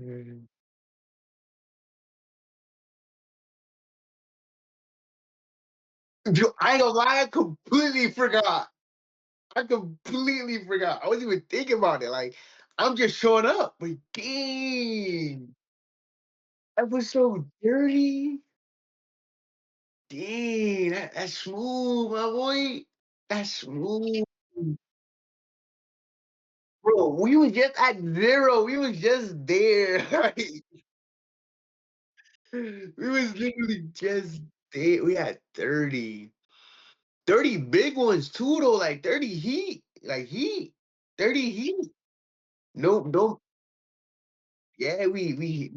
Mm. Yo, I ain't gonna lie, I completely forgot. I completely forgot. I wasn't even thinking about it. Like, I'm just showing up. But dang, that was so dirty. Dang, that's smooth, my boy. That's smooth. Bro, we was just at 0. We was just there. Like, we was literally just there. We had 30. 30 big ones too, though. Like 30 heat. Like heat. 30 heat. No, no. Yeah, we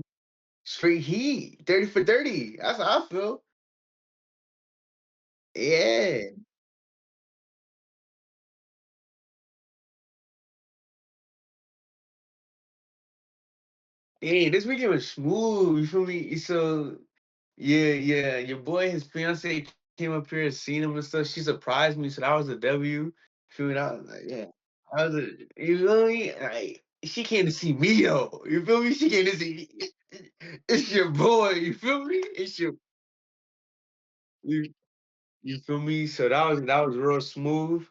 straight heat. 30 for 30. That's how I feel. Yeah. Hey, this weekend was smooth. You feel me? So yeah, yeah. Your boy, his fiance came up here and seen him and stuff. She surprised me, so that was a W. Feel me? I was like, yeah. I was a, you feel me? Like, she came to see me though. You feel me? She came to see me. It's your boy. You feel me? It's your you, you feel me? So that was real smooth.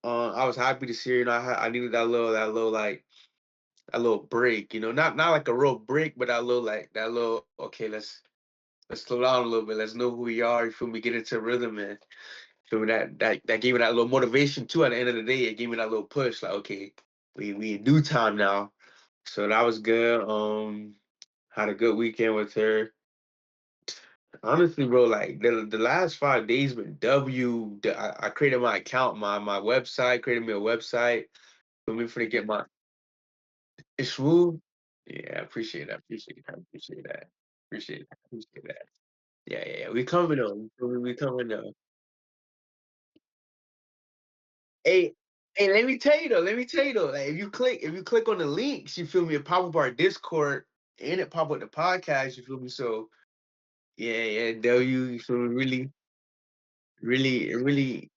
I was happy to see her. You know, I needed that little like a little break. You know, not like a real break, but that little like that little. Okay, let's slow down a little bit. Let's know who we are. You feel me? Get into rhythm and feel me. That gave me that little motivation too. At the end of the day, it gave me that little push. Like, okay, we in due time now. So that was good. Had a good weekend with her. Honestly, bro, like the last 5 days been W. I created my account, my website, created me a website for me for to get my it's smooth. Yeah, I appreciate that. Appreciate that. Appreciate that. Appreciate that. Appreciate that. Yeah, yeah, yeah. We coming on. We coming on. Hey, hey, let me tell you though. Let me tell you though. Like if you click on the links, you feel me, it pop up our Discord and it pop up the podcast, you feel me? So yeah, yeah, W, you feel me, really, really, really,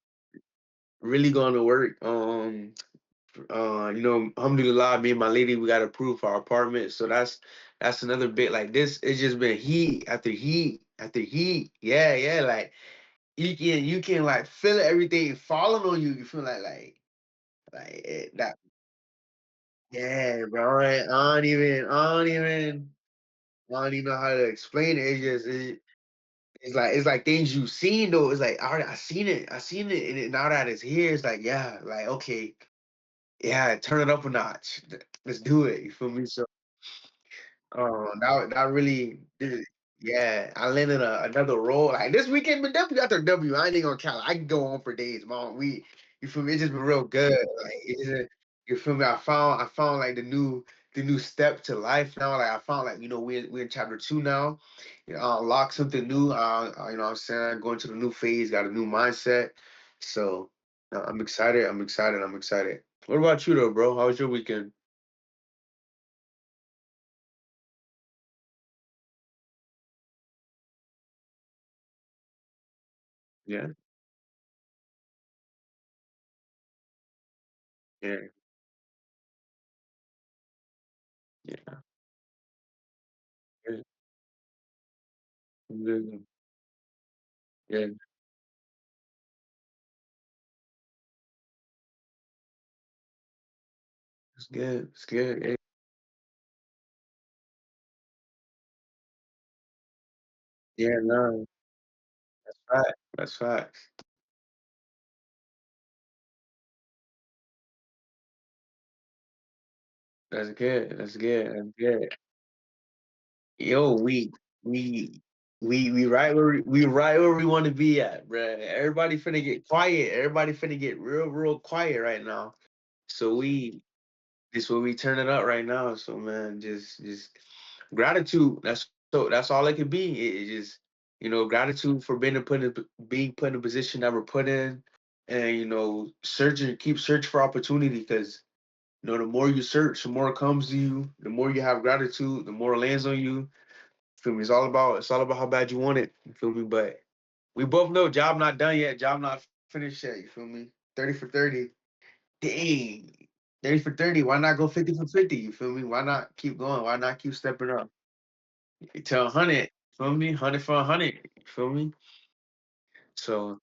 really gonna work. Alhamdulillah, me and my lady, we got approved for our apartment. So that's another bit like this. It's just been heat after heat after heat. Yeah, yeah. Like you can like feel everything falling on you. You feel that. Yeah, bro. I don't even know how to explain it. It's like things you've seen though. It's like I seen it. I seen it, and now that it's here, it's like yeah, like okay, yeah, turn it up a notch. Let's do it. You feel me? So that really did. Yeah, I landed another role. Like this weekend, but definitely after W. I ain't even gonna count. I can go on for days, man. You feel me? It's just been real good. Like you feel me? I found like the new step to life now. Like I found like we're in chapter 2 now. Unlock something new. What I'm saying, going to the new phase, got a new mindset. So I'm excited. I'm excited. I'm excited. What about you though, bro? How was your weekend? Yeah, yeah, yeah. Yeah. Yeah. Yeah. It's good. It's good. Yeah, yeah, no, that's fact. That's facts. That's good. That's good. That's good. Yo, we right where we want to be at, bruh. Everybody finna get quiet. Everybody finna get real, real quiet right now. So this where we turn it up right now. So man, just gratitude. That's all it could be. It just gratitude for being put in a position that we're put in, and keep searching for opportunity because the more you search, the more comes to you. The more you have gratitude, the more it lands on you. Feel me? It's all about how bad you want it. You feel me? But we both know job not done yet. Job not finished yet. You feel me? 30 for 30. Dang. 30 for 30. Why not go 50 for 50? You feel me? Why not keep going? Why not keep stepping up to 100? Feel me? 100 for 100. You feel me? So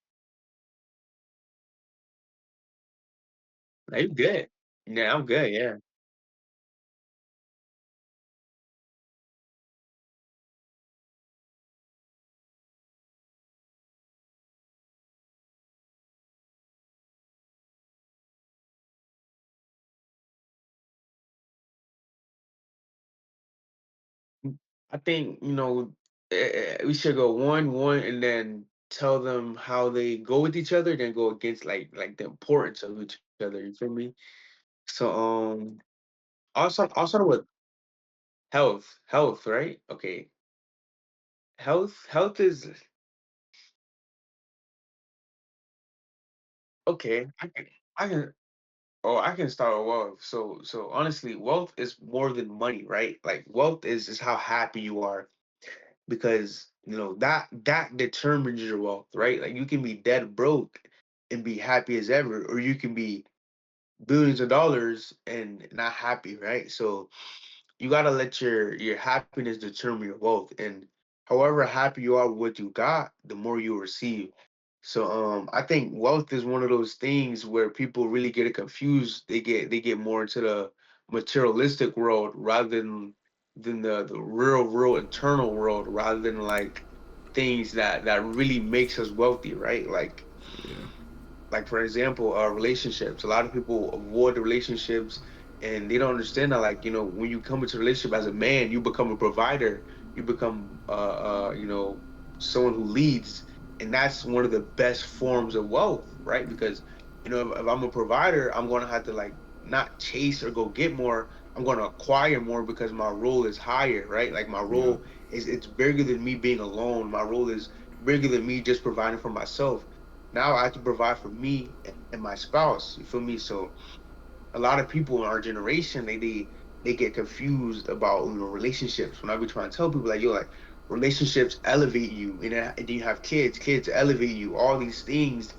you good. Yeah, I'm good. Yeah. I think we should go one, and then tell them how they go with each other, then go against like the importance of each other. You feel me? So also with health, right? Okay, health is okay. I can I can start with wealth. So honestly, wealth is more than money, right? Like wealth is how happy you are because that determines your wealth, right? Like you can be dead broke and be happy as ever, or you can be billions of dollars and not happy, right? So you gotta let your happiness determine your wealth. And however happy you are with what you got, the more you receive. So I think wealth is one of those things where people really get it confused. They get more into the materialistic world rather than the real internal world, rather than like things that really makes us wealthy, right? Yeah. Like for example, relationships. A lot of people avoid the relationships, and they don't understand that, like, when you come into a relationship as a man, you become a provider. You become someone who leads, and that's one of the best forms of wealth, right? Because if I'm a provider, I'm going to have to like not chase or go get more. I'm going to acquire more because my role is higher, right? Like my Yeah. role is it's bigger than me being alone. My role is bigger than me just providing for myself. Now I have to provide for me and my spouse. You feel me? So a lot of people in our generation, they get confused about relationships. When I be trying to tell people, like, yo, like, relationships elevate you, and then you have kids elevate you. All these things,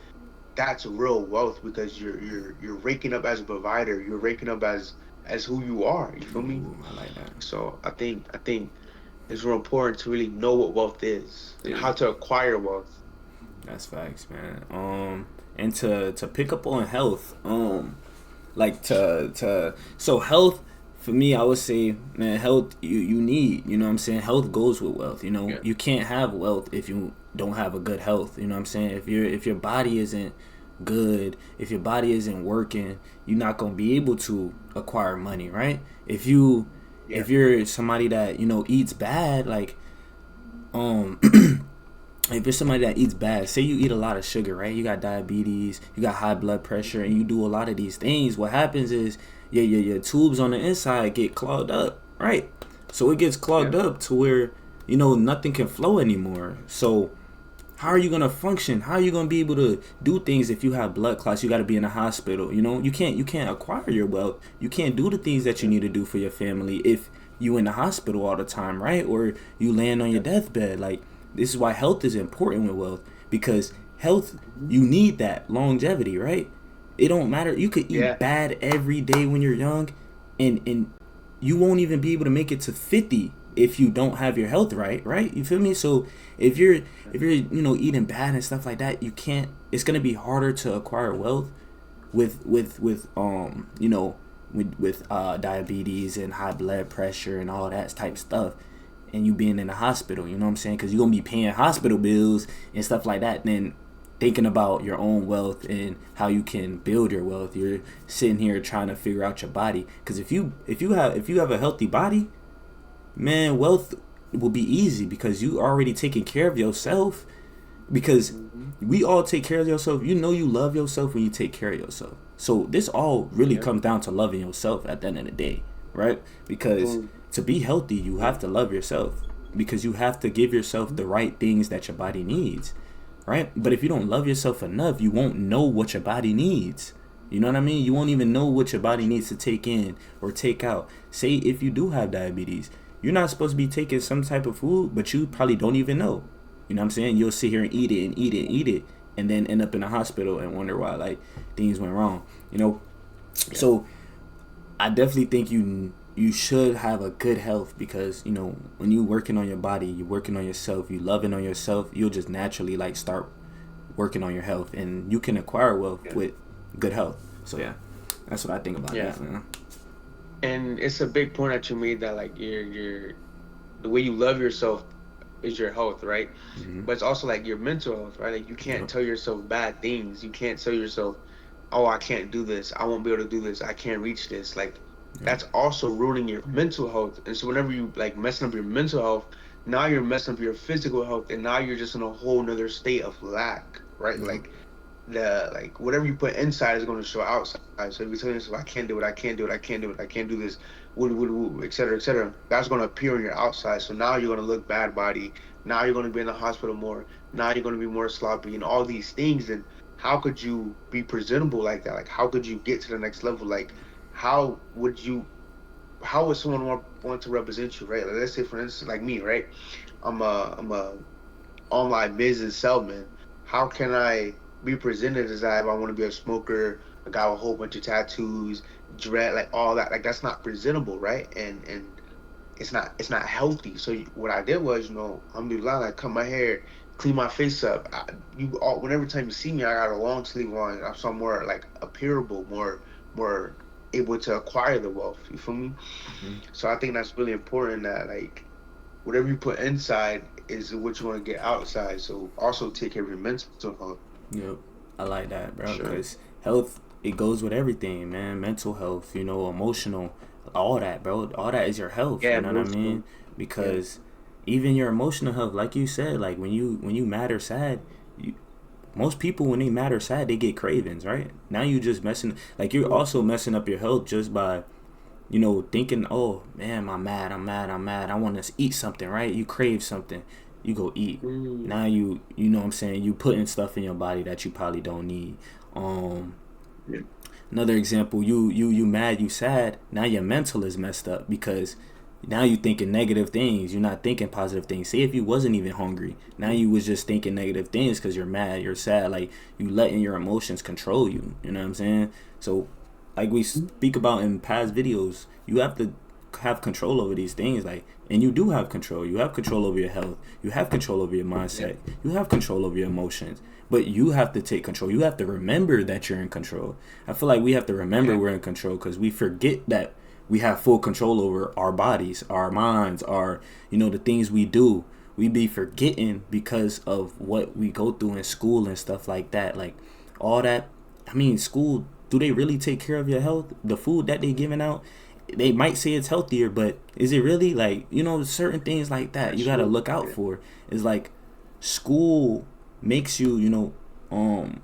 that's real wealth because you're raking up as a provider. You're raking up as who you are. You feel me? Ooh, I like that. So I think it's real important to really know what wealth is and Yeah. how to acquire wealth. That's facts, man. And to pick up on health, like to so health for me, I would say, man, health you need. You know what I'm saying? Health goes with wealth. You know, Yeah. you can't have wealth if you don't have a good health. You know what I'm saying? If your body isn't good, if your body isn't working, you're not gonna be able to acquire money, right? Yeah. If you're somebody that eats bad, like um if you're somebody that eats bad, say you eat a lot of sugar, right? You got diabetes, you got high blood pressure, and you do a lot of these things. What happens is your tubes on the inside get clogged up, right? So it gets clogged Yeah. up to where nothing can flow anymore. So how are you gonna function? How are you gonna be able to do things if you have blood clots? You got to be in a hospital. You can't acquire your wealth. You can't do the things that you Yeah. need to do for your family if you in the hospital all the time, right? Or you laying on your Yeah. deathbed. Like, this is why health is important with wealth, because health, Mhm. you need that longevity, right? It don't matter. You could eat Yeah. bad every day when you're young, and you won't even be able to make it to 50 if you don't have your health right. You feel me? So if you're Yeah. if you're eating bad and stuff like that, you can't. It's gonna be harder to acquire wealth with diabetes and high blood pressure and all that type stuff, and you being in the hospital. You know what I'm saying? Because you're gonna be paying hospital bills and stuff like that. Then thinking about your own wealth and how you can build your wealth, you're sitting here trying to figure out your body. Because if you have a healthy body, man, wealth will be easy because you already taking care of yourself. Because Mhm. we all take care of yourself. You love yourself when you take care of yourself. So this all really Yeah. comes down to loving yourself at the end of the day, right? Because Boom. to be healthy, you have Boom. to love yourself, because you have to give yourself the right things that your body needs, right? But if you don't love yourself enough, you won't know what your body needs. You know what I mean? You won't even know what your body needs to take in or take out. Say if you do have diabetes, you're not supposed to be taking some type of food, but you probably don't even know. You know what I'm saying? You'll sit here and eat it and eat it and eat it, and then end up in the hospital and wonder why, like, things went wrong. You know, Yeah. so I definitely think you should have a good health because when you working on your body, you working on yourself, you loving on yourself, you'll just naturally like start working on your health, and you can acquire wealth Yeah. with good health. So yeah, that's what I think about Yeah. that, man. And it's a big point that you made that like your the way you love yourself is your health, right? Mm-hmm. But it's also like your mental health, right? Like you can't Yep. tell yourself bad things. You can't tell yourself, "Oh, I can't do this. I won't be able to do this. I can't reach this." Like Yep. that's also ruining your mental health. And so whenever you like messing up your mental health, now you're messing up your physical health, and now you're just in a whole nother state of lack, right? Yep. Like whatever you put inside is going to show outside. So if you tell yourself, "I can't do it. I can't do it. I can't do it. I can't do this," et cetera, et cetera, that's going to appear on your outside. So now you're going to look bad body. Now you're going to be in the hospital more. Now you're going to be more sloppy and all these things. And how could you be presentable like that? Like how could you get to the next level? Like how would you? How would someone want to represent you, right? Like, let's say, for instance, like me, right? I'm a online business salesman. How can I be presented as I if I want to be a smoker, a guy with a whole bunch of tattoos, dread, like all that? Like that's not presentable, right? And it's not healthy. So what I did was, I'm gonna do line, I cut my hair, clean my face up. Whenever time you see me, I got a long sleeve on. So I'm more like appearable, more able to acquire the wealth. You feel me? Mm-hmm. So I think that's really important that like whatever you put inside is what you want to get outside. So also take care of your mental health. Yep. I like that, bro, Sure. because health, it goes with everything, man. Mental health, emotional, all that, bro. All that is your health. Yeah, You know what I mean? emotional. Yeah. Because even your emotional health, like you said, like when you mad or sad, you, most people when they mad or sad, they get cravings, right? Now you just messing, like you're also messing up your health just by thinking, oh man, I'm mad, I'm mad, I'm mad. I want to eat something, right? You crave something, you go eat. Mm, Now you know what I'm saying, you putting stuff in your body that you probably don't need. Um, yeah. Another example, you mad, you sad. Now your mental is messed up because now you thinking negative things. You're not thinking positive things. Say if you wasn't even hungry, now you was just thinking negative things because you're mad, you're sad. Like you letting your emotions control you. You know what I'm saying? So, like we speak about in past videos, you have to have control over these things. Like, and you do have control. You have control over your health. You have control over your Yeah. mindset. You have control over your emotions. But you have to take control. You have to remember that you're in control. I feel like we have to remember Yeah. we're in control because we forget that we have full control over our bodies, our minds, the things we do. We be forgetting because of what we go through in school and stuff like that. Like all that. I mean, school. Do they really take care of your health? The food that they giving out, they might say it's healthier, but is it really? Like certain things like that you That's got to true. look out Yeah. for. Is like school makes you um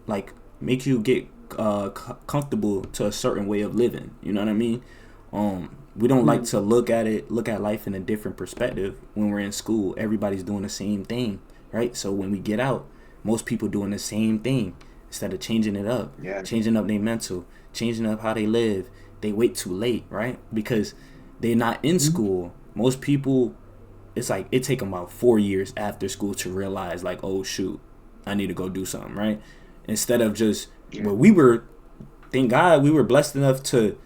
like makes you get comfortable to a certain way of living. You know what I mean? We don't like Mm, to look at life in a different perspective when we're in school. Everybody's doing the same thing, right? So when we get out, most people doing the same thing instead of changing it up, yeah. changing up their mental, changing up how they live. They wait too late, right? Because they're not in Mhm. school. Most people, it's like it take them about 4 years after school to realize like, oh shoot, I need to go do something, right? Instead of just, Yeah. well, we were, thank God we were blessed enough to,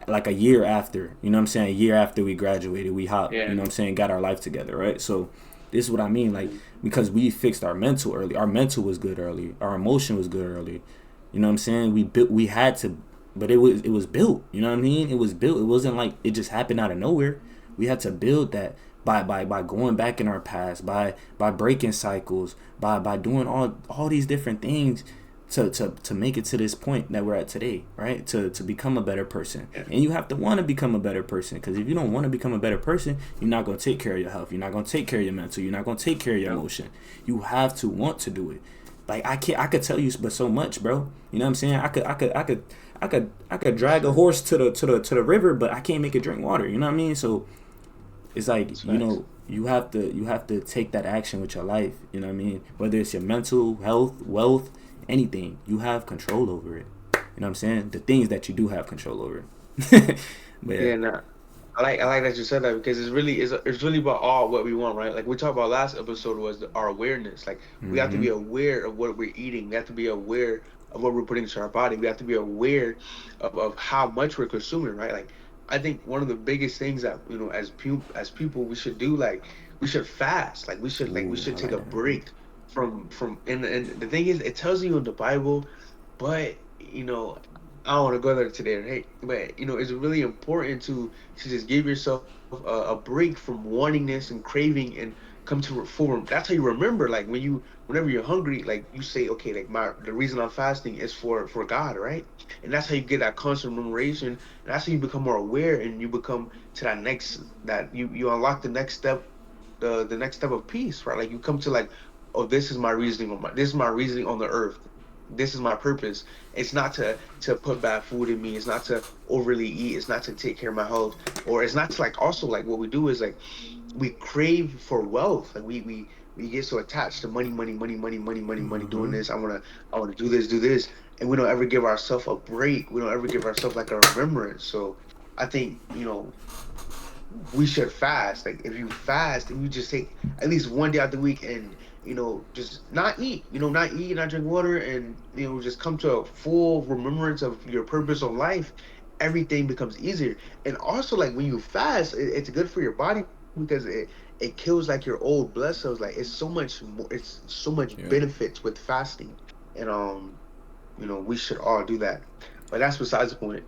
like a year after, you know what I'm saying, a year after we graduated, we hopped, you Yeah. know what I'm saying, got our life together, right? So this is what I mean, like, Yeah. because we fixed our mental early, our mental was good early, our emotion was good early, you know what I'm saying, we had to, but it was built, you know what I mean, it was built. It wasn't like it just happened out of nowhere. We had to build that by going back in our past, by breaking cycles, by doing all these different things to make it to this point that we're at today, right? To become a better person. Yeah. And you have to want to become a better person, because if you don't want to become a better person, you're not going to take care of your health, you're not going to take care of your mental, you're not going to take care of your Yep. emotion. You have to want to do it. Like I could tell you but so much, bro. You know what I'm saying? I could drag a Sure. horse to the river, but I can't make it drink water. You know what I mean? So it's like, That's facts. you have to take that action with your life. You know what I mean? Whether it's your mental health, wealth, anything, you have control over it. You know what I'm saying? The things that you do have control over. But yeah. Yeah. Nah. I like that you said that because it's really about all what we want, right? Like we talked about last episode was our awareness. Like we have to be Mm-hmm. aware of what we're eating. We have to be aware of what we're putting into our body. We have to be aware of how much we're consuming, right? Like I think one of the biggest things that as people we should do, like we should fast, like we Ooh, should I take like a that. break from and the thing is, it tells you in the Bible, but I don't want to go there today, right? But it's really important to just give yourself a break from wantingness and craving and come to reform. That's how you remember. Like whenever you're hungry, like you say, okay, like the reason I'm fasting is for God, right? And that's how you get that constant memoration. And that's how you become more aware, and you become to that next that you unlock the next step, the next step of peace, right? Like you come to like, oh, this is my reasoning on the earth. This is my purpose. It's not to put bad food in me. It's not to overly eat. It's not to take care of my health, or it's not to like also like what we do is like we crave for wealth. Like we get so attached to money, money, money, money, money, money, money. Doing Mm-hmm. this, I wanna do this, and we don't ever give ourselves a break. We don't ever give ourselves like a remembrance. So I think we should fast. Like if you fast and you just take at least one day out the week and just not eat, not drink water, and just come to a full remembrance of your purpose of life, everything becomes easier. And also like when you fast, it's good for your body because it kills like your old blood cells. Like it's so much Yeah. benefits with fasting. And we should all do that. But that's besides the point.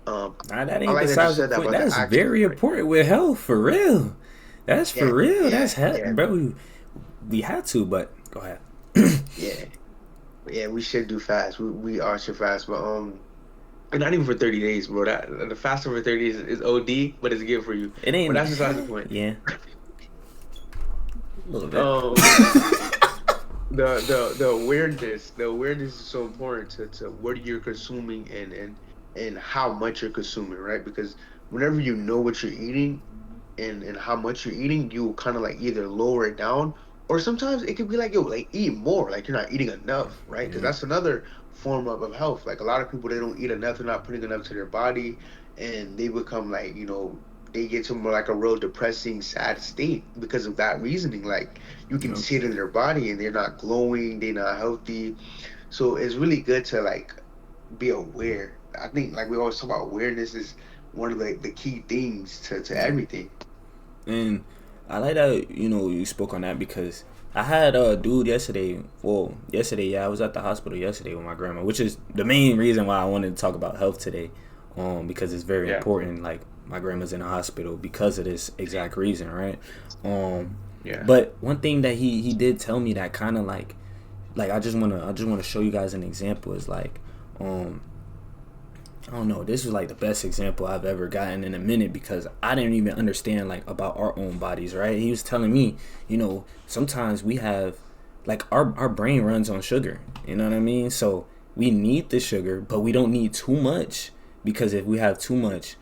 um Nah, that I ain't like that you besides the said that point. about the That's actions, very right? important with health, for real. That's for Yeah, real. yeah, That's yeah, bro. We had to, but go ahead. yeah, yeah. We should do fast. We all should fast, but and not even for 30 days, bro. That the fasting for 30 days is OD, but it's good for you. It But ain't. that's besides the point. Yeah, a little bit. Um, the awareness is so important to what you're consuming and how much you're consuming, right? Because whenever you know what you're eating and how much you're eating, you kind of like either lower it down, or sometimes it could be like, yo, like eat more, like you're not eating enough, right? Because Yeah. that's another form of health. Like a lot of people, they don't eat enough, they're not putting enough to their body, and they become like, they get to more like a real depressing, sad state because of that reasoning. Like you can Yep. see it in their body, and they're not glowing, they're not healthy. So it's really good to like be aware. I think like we always talk about awareness is one of the key things to Yeah. everything. And I like that you spoke on that because I had a dude yesterday. Well, yesterday, yeah, I was at the hospital yesterday with my grandma, which is the main reason why I wanted to talk about health today, because it's very Yeah. important. Like my grandma's in the hospital because of this exact reason, right? Um, Yeah. but one thing that he did tell me that kind of like I just wanna show you guys an example is like um I don't know. This was like the best example I've ever gotten in a minute because I didn't even understand like about our own bodies, right? He was telling me, sometimes we have like our brain runs on sugar. You know what I mean? So we need the sugar, but we don't need too much because if we have too much,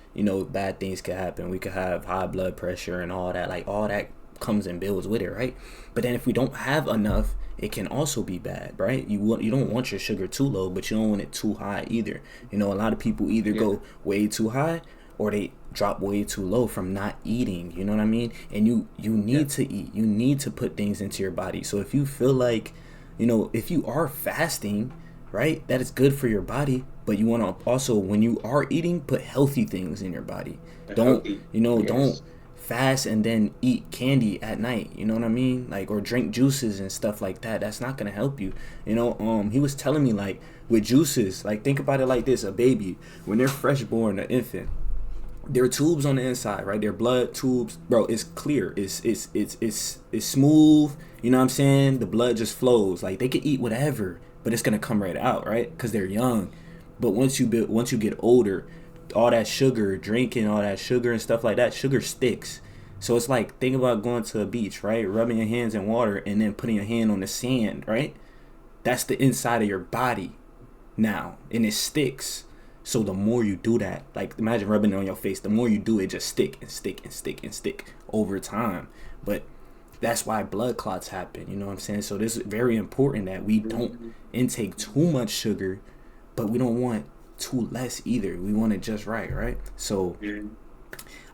bad things could happen. We could have high blood pressure and all that. Like all that comes and builds with it, right? But then if we don't have enough, it can also be bad, right? You don't want your sugar too low, but you don't want it too high either. A lot of people either Yeah. go way too high or they drop way too low from not eating. You know what I mean? And you Yeah. need to eat. You need to put things into your body. So if you feel like, if you are fasting, right, that is good for your body. But you want to also, when you are eating, put healthy things in your body. Don't Healthy. don't Yes. fast and then eat candy at night. You know what I mean? Like or drink juices and stuff like that. That's not gonna help you. He was telling me like with juices, like think about it like this: a baby when they're fresh born, an infant. There are tubes on the inside, right? Their blood tubes, bro. It's clear. It's smooth. You know what I'm saying? The blood just flows. Like they could eat whatever, but it's gonna come right out, right? Because they're young. But once you get older, all that sugar, drinking all that sugar and stuff like that, sugar sticks. So it's like think about going to a beach, right? Rubbing your hands in water and then putting your hand on the sand, right? That's the inside of your body now, and it sticks. So the more you do that, like imagine rubbing it on your face, the more you do it, just stick and stick and stick and stick over time. But that's why blood clots happen. You know what I'm saying? So this is very important that we don't Mhm. intake too much sugar, but we don't want too less either. We want it just right, right? So Yeah.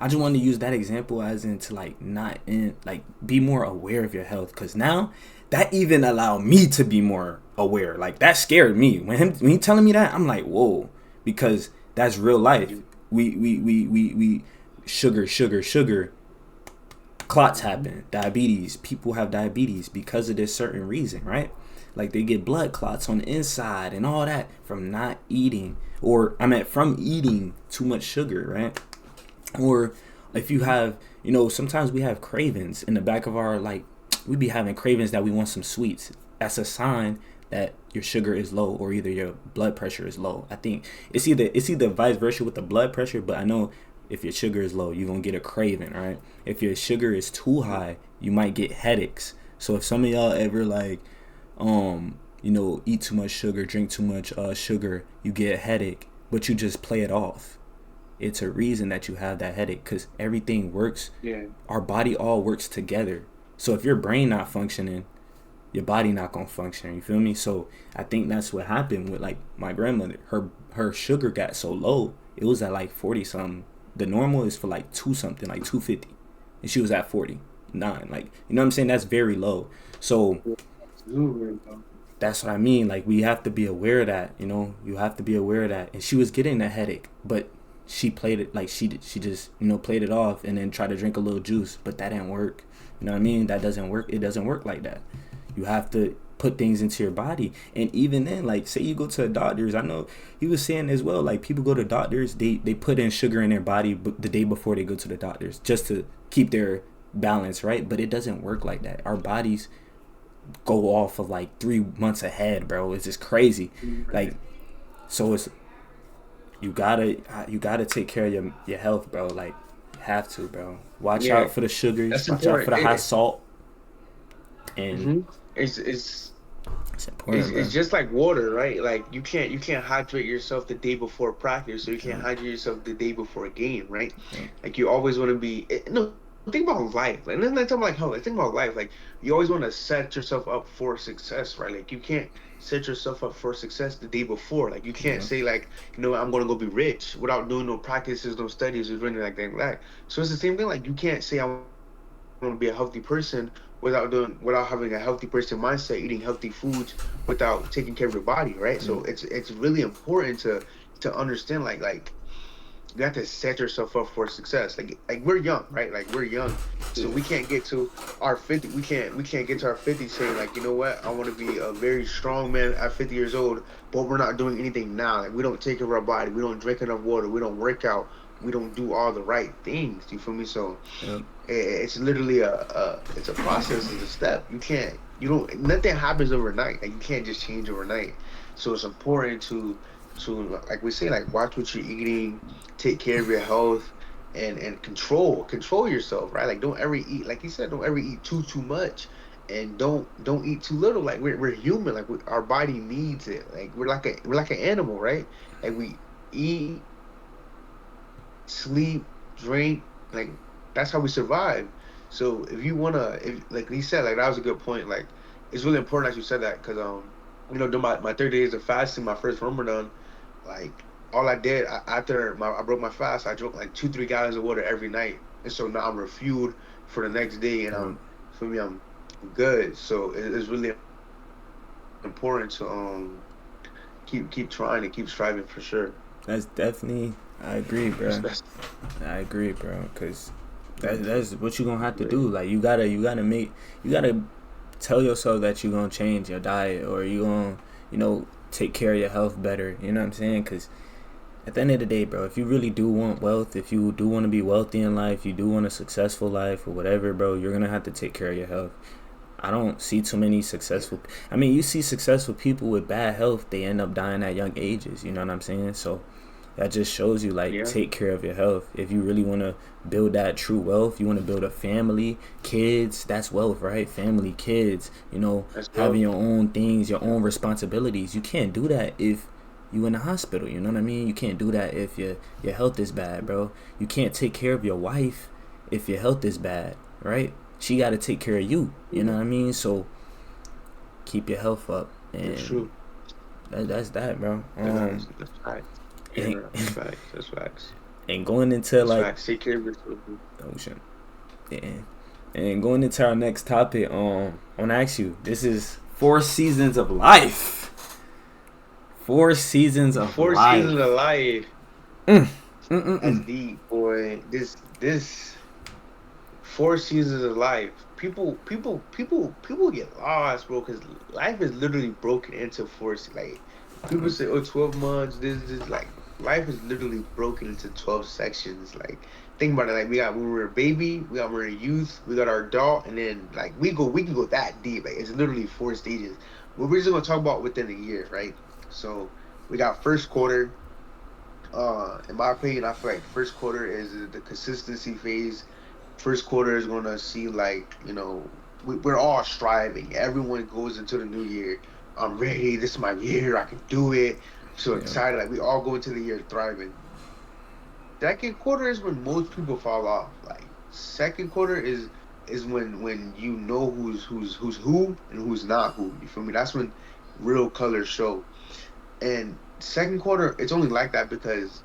I just wanted to use that example as in to like not in like be more aware of your health because now that even allow me to be more aware. Like that scared me when he telling me that. I'm like, whoa, because that's real life. We sugar. Clots happen, diabetes. People have diabetes because of this certain reason, right? Like they get blood clots on the inside and all that from not eating, or I meant from eating too much sugar, right? Or if you have, sometimes we have cravings in the back of our, like, we be having cravings that we want some sweets. That's a sign that your sugar is low, or either your blood pressure is low. I think it's either vice versa with the blood pressure, but I know if your sugar is low, you're gonna get a craving, right? If your sugar is too high, you might get headaches. So if some of y'all ever like eat too much sugar, drink too much sugar, you get a headache, but you just play it off. It's a reason that you have that headache, because everything works. Yeah. Our body all works together. So if your brain not functioning, your body not gonna function. You feel me? So I think that's what happened with like my grandmother. Her sugar got so low, it was at like 40 something. The normal is for like 2 something, like 250, and she was at 49. Like, you know what I'm saying? That's very low. So that's what I mean. Like, we have to be aware of that. You have to be aware of that. And she was getting a headache, but she played it like she just played it off and then tried to drink a little juice, but that didn't work. You know what I mean? That doesn't work. It doesn't work like that. You have to put things into your body. And even then, like, say you go to a doctor's, I know he was saying as well, like, people go to doctors, they put in sugar in their body the day before they go to the doctors just to keep their balance, right? But it doesn't work like that. Our bodies go off of like 3 months ahead, bro. It's just crazy. Like, so it's you gotta take care of your health, bro. Like, you have to, bro. Watch out for the sugars. That's Watch out for the important. high salt. And It's important. it's just like water, right? Like you can't hydrate yourself the day before practice, so you can't hydrate yourself the day before a game, right? Like you always want to be no. Think about life. Like, let's not talk about like health. Like, think about life. Like, you always want to set yourself up for success, right? Like, you can't set yourself up for success the day before. Like, you can't say like, I'm gonna go be rich without doing no practices, no studies, or anything like that. So it's the same thing. Like, you can't say I want to be a healthy person without having a healthy person mindset, eating healthy foods, without taking care of your body, right? So it's really important to understand like you have to set yourself up for success. Like we're young, right? Like we're young, so we can't get to our 50. We can't get to our 50 saying like, you know what? I want to be a very strong man at 50 years old, but we're not doing anything now. Like we don't take care of our body. We don't drink enough water. We don't work out. We don't do all the right things. You feel me? So it's literally it's a process. It's a step. Nothing happens overnight. Like you can't just change overnight. So it's important to like we say, like watch what you're eating, take care of your health, and control yourself, right? Like don't ever eat, like you said, don't ever eat too much, and don't eat too little. Like we're human, like our body needs it. Like we're like an animal, right? Like we eat, sleep, drink, like that's how we survive. So if like he said, like that was a good point. Like it's really important that you said that, because during my 30 days of fasting, my first Ramadan, like all I did after I broke my fast, I drank like 2-3 gallons of water every night, and so now I'm refueled for the next day, and I'm good. So it's really important to keep trying and keep striving for sure. That's definitely, I agree, bro. I agree, bro, because that's what you're gonna have to do. Like you gotta tell yourself that you're gonna change your diet, or you're gonna take care of your health better. You know what I'm saying? Because at the end of the day, bro, if you really do want wealth, if you do want to be wealthy in life, you do want a successful life or whatever, bro, you're gonna have to take care of your health. I don't see too many successful. I mean, you see successful people with bad health, they end up dying at young ages. You know what I'm saying? So that just shows you, like, take care of your health. If you really want to build that true wealth, you want to build a family, kids, that's wealth, right? Family, kids, having your own things, your own responsibilities. You can't do that if you in the hospital, you know what I mean? You can't do that if your health is bad, bro. You can't take care of your wife if your health is bad, right? She got to take care of you, you know what I mean? So keep your health up. And that's true. That's that, bro. That's right. Yeah, that's facts. And going into take care of yourself. Oh shit. Yeah. And going into our next topic, I want to ask you, this is 4 seasons of life. 4 seasons of 4 seasons of life. life. Mm. That's Mm-mm-mm. deep, boy. This 4 seasons of life. People get lost, bro, because life is literally broken into like people say, oh, 12 months, this like life is literally broken into 12 sections. Like think about it, like we got when we're a baby, we got when we're a youth, we got our adult, and then like we can go that deep. Like it's literally 4 stages. But we're just gonna talk about within a year, right? So we got first quarter. In my opinion, I feel like first quarter is the consistency phase. First quarter is gonna see like we're all striving. Everyone goes into the new year. I'm ready. This is my year. I can do it. So Yeah. excited. Like we all go into the year thriving. Second quarter is when most people fall off. Like second quarter is when you know who's who and who's not who. You feel me? That's when real colors show. And second quarter, it's only like that because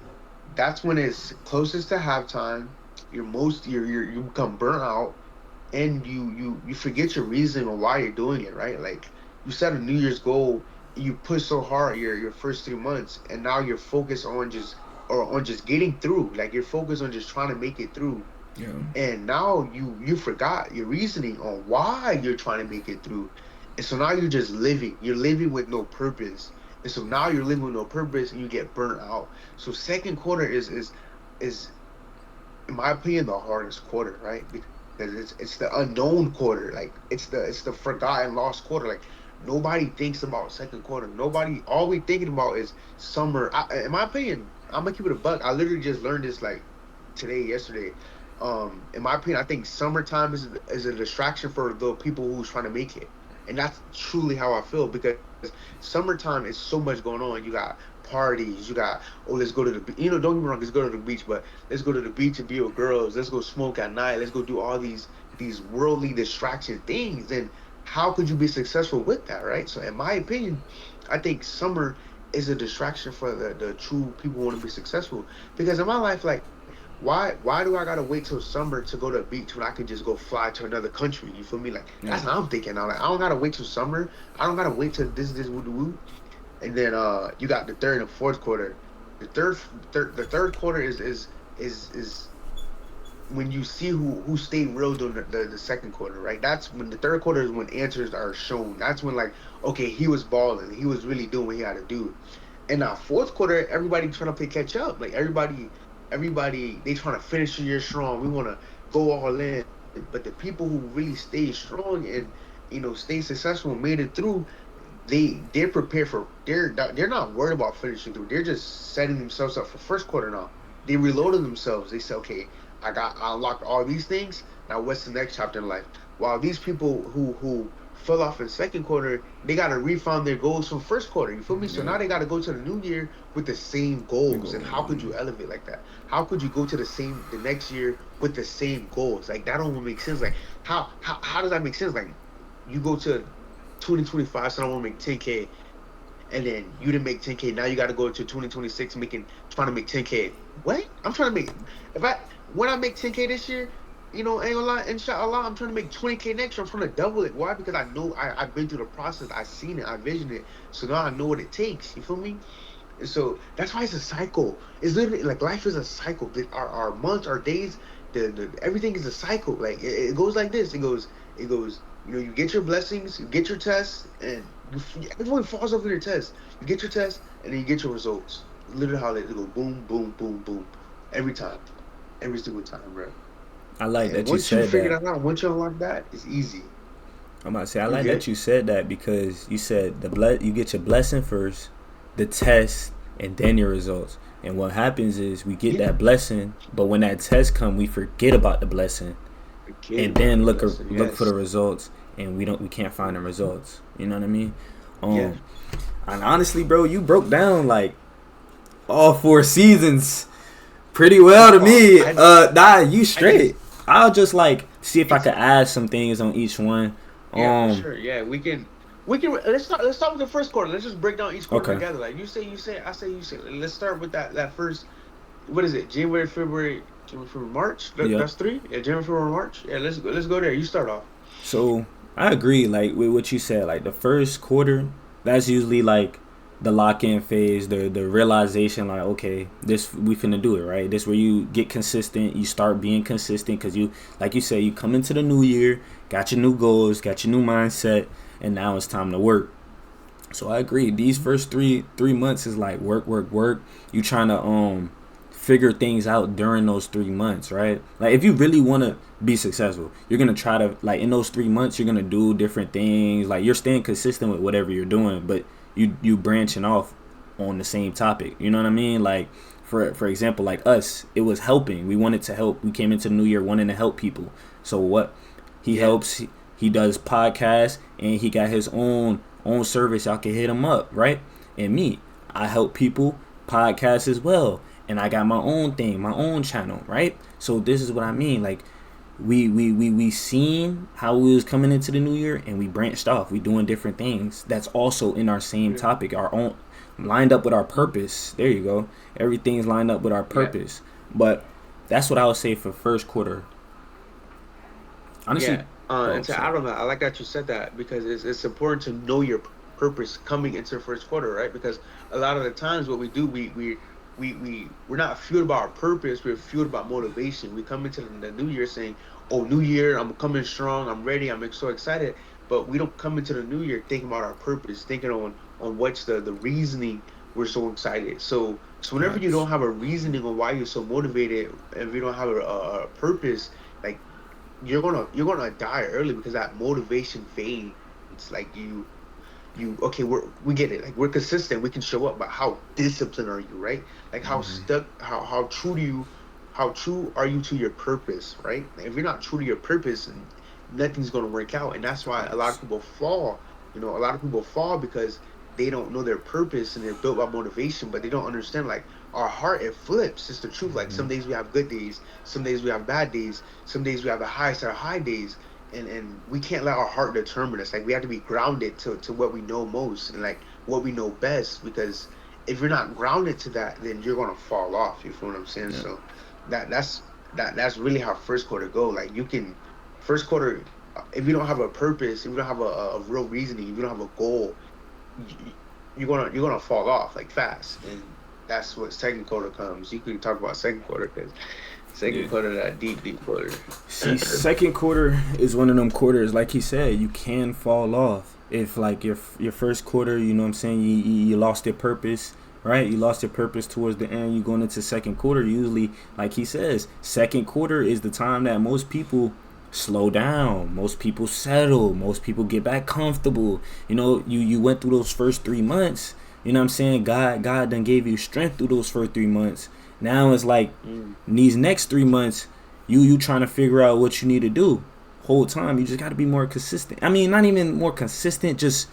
that's when it's closest to halftime. You become burnt out, and you forget your reason or why you're doing it, right? Like you set a New Year's goal, you push so hard your first 3 months, and now you're focused on just getting through. Like you're focused on just trying to make it through, Yeah. and now you forgot your reasoning on why you're trying to make it through, and so now you're just living. You're living with no purpose, and so now you're living with no purpose, and you get burnt out. So second quarter is in my opinion, the hardest quarter, right? Because it's the unknown quarter, like it's the forgotten lost quarter. Like nobody thinks about second quarter. Nobody, all we thinking about is summer. In my opinion, I'm gonna keep it a buck. I literally just learned this like today, yesterday. In my opinion, I think summertime is a distraction for the people who's trying to make it, and that's truly how I feel because summertime is so much going on. You got parties, you got oh let's go to the don't get me wrong, let's go to the beach, but let's go to the beach and be with girls. Let's go smoke at night. Let's go do all these worldly distraction things. And how could you be successful with that, right? So, in my opinion, I think summer is a distraction for the true people who want to be successful. Because in my life, like, why do I gotta wait till summer to go to the beach when I can just go fly to another country? You feel me? Like Yeah. that's how I'm thinking now. Like I don't gotta wait till summer. I don't gotta wait till this woo woo. And then you got the third and fourth quarter. The third quarter is when you see who stayed real during the second quarter, right? That's when the third quarter is when answers are shown. That's when like, okay, he was balling, he was really doing what he had to do. And now fourth quarter, everybody trying to play catch up. Like everybody they trying to finish the year strong. We want to go all in. But the people who really stayed strong and stayed successful and made it through, they're prepared they're not worried about finishing through. They're just setting themselves up for first quarter now. They reloaded themselves. They say, okay, I unlocked all these things. Now what's the next chapter in life? While these people who fell off in second quarter, they gotta refine their goals from first quarter. You feel me? So Yeah. now they gotta go to the new year with the same We goals. go. And how could you elevate like that? How could you go to the next year with the same goals? Like that don't make sense. Like how does that make sense? Like you go to 2025, so I want to make 10K, and then you didn't make 10K. Now you got to go to 2026 trying to make 10K. What? I'm trying to make if I when I make 10K this year, ain't gonna lie, inshallah, I'm trying to make 20K next year. I'm trying to double it. Why? Because I know I've been through the process. I've seen it. I visioned it. So now I know what it takes. You feel me? And so that's why it's a cycle. It's literally like life is a cycle. Our months, our days, the everything is a cycle. Like it goes like this. It goes. You get your blessings, you get your tests, and everyone falls over your test. You get your test, and then you get your results. Literally how they go boom, boom, boom, boom, every time, every single time, bro. I like And that you once you said figure that. that out, once you unlock that, it's easy. I'm about to say I You like that get? you said that because you said you get your blessing first, the test, and then your results. And what happens is we get Yeah. that blessing, but when that test come, we forget about the blessing, Forget and about then the look blessing. look for the Yes. results, and we can't find the results. You know what I mean? Yeah. Um, and honestly, bro, you broke down like all 4 seasons pretty well to No, me. You I just straight. I'll just like see if I it's could add some things on each one. Yeah, for Um, sure. Yeah, we can let's start with the first quarter. Let's just break down each quarter okay. together. Like you say, I say, you say. Let's start with that first. What is it? January, February, March. Yep. That's three. Yeah, January, February, March. Yeah, let's go there. You start off. So I agree. Like with what you said, like the first quarter, that's usually like the lock in phase, the realization, like okay, this we finna do it, right? This where you get consistent, you start being consistent, because you, like you said, you come into the new year, got your new goals, got your new mindset, and now it's time to work. So I agree. These first three months is like work, work, work. You trying to figure things out during those 3 months, right? Like if you really want to be successful, you're gonna try to, like, in those 3 months, you're gonna do different things. Like you're staying consistent with whatever you're doing, but you branching off on the same topic. You know what I mean? Like for example, like us, it was helping. We wanted to help. We came into the new year wanting to help people. So what? He Yeah, helps. He does podcasts, and he got his own service. Y'all can hit him up, right? And me, I help people podcasts as well, and I got my own thing, my own channel, right? So this is what I mean. Like we seen how we was coming into the new year, and we branched off. We doing different things that's also in our same yeah, topic, our own, lined up with our purpose. There you go. Everything's lined up with our yeah, purpose. But that's what I would say for first quarter. Honestly. yeah. Oh, And to sorry. add on that, I like that you said that because it's important to know your purpose coming into the first quarter, right? Because a lot of the times what we do, we're not fueled about our purpose. We're fueled about motivation. We come into the new year saying, "Oh, new year, I'm coming strong. I'm ready. I'm so excited." But we don't come into the new year thinking about our purpose, thinking on what's the reasoning we're so excited. So whenever you Facts. don't have a reasoning on why you're so motivated, and if you don't have a purpose, like you're gonna die early because that motivation fades. Like you okay, we get it. Like we're consistent, we can show up, but how disciplined are you, right? Like how stuck, how true are you to your purpose, right? Like if you're not true to your purpose, and nothing's gonna work out, and that's why a lot Facts. of people fall. A lot of people fall because they don't know their purpose and they're built by motivation, but they don't understand like our heart it flips. It's the truth. Like some days we have good days, some days we have bad days, some days we have the highest of high days, and we can't let our heart determine us. Like we have to be grounded to what we know most and like what we know best. Because if you're not grounded to that, then you're gonna fall off. You feel what I'm saying? Yeah. So that's really how first quarter go. Like you can first quarter if you don't have a purpose, if you don't have a real reasoning, if you don't have a goal, you, you're gonna fall off like fast. And that's what second quarter comes. You can talk about second quarter because Yeah. second quarter that deep quarter. See, second quarter is one of them quarters, like he said, you can fall off. If like your first quarter, you know what I'm saying, you lost your purpose, right? You lost your purpose towards the end. You going into second quarter. Usually, like he says, second quarter is the time that most people slow down. Most people settle. Most people get back comfortable. You went through those first 3 months. You know what I'm saying? God done gave you strength through those first 3 months. Now it's like Mm, these next 3 months, you trying to figure out what you need to do. Whole time you just got to be more consistent. I mean, not even more consistent. Just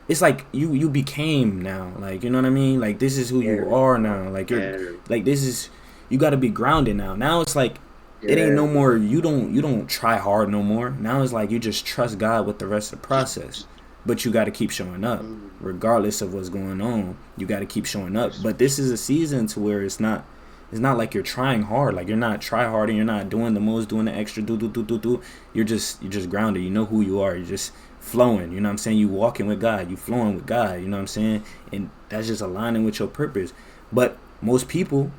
it's like you became now. Like you know what I mean. Like this is who you yeah, are now. Like you're yeah, like this is you got to be grounded now. Now it's like it ain't yeah. no more. You don't try hard no more. Now it's like you just trust God with the rest of the process. Just But you got to keep showing up, mm, regardless of what's going on. You got to keep showing up. just But this is a season to where it's not like you're trying hard. Like you're not try hard and you're not doing the most, doing the extra do. You're just grounded. You know who you are. You're just flowing. You know what I'm saying? You walking with God. You flowing with God. You know what I'm saying? And that's just aligning with your purpose. But most people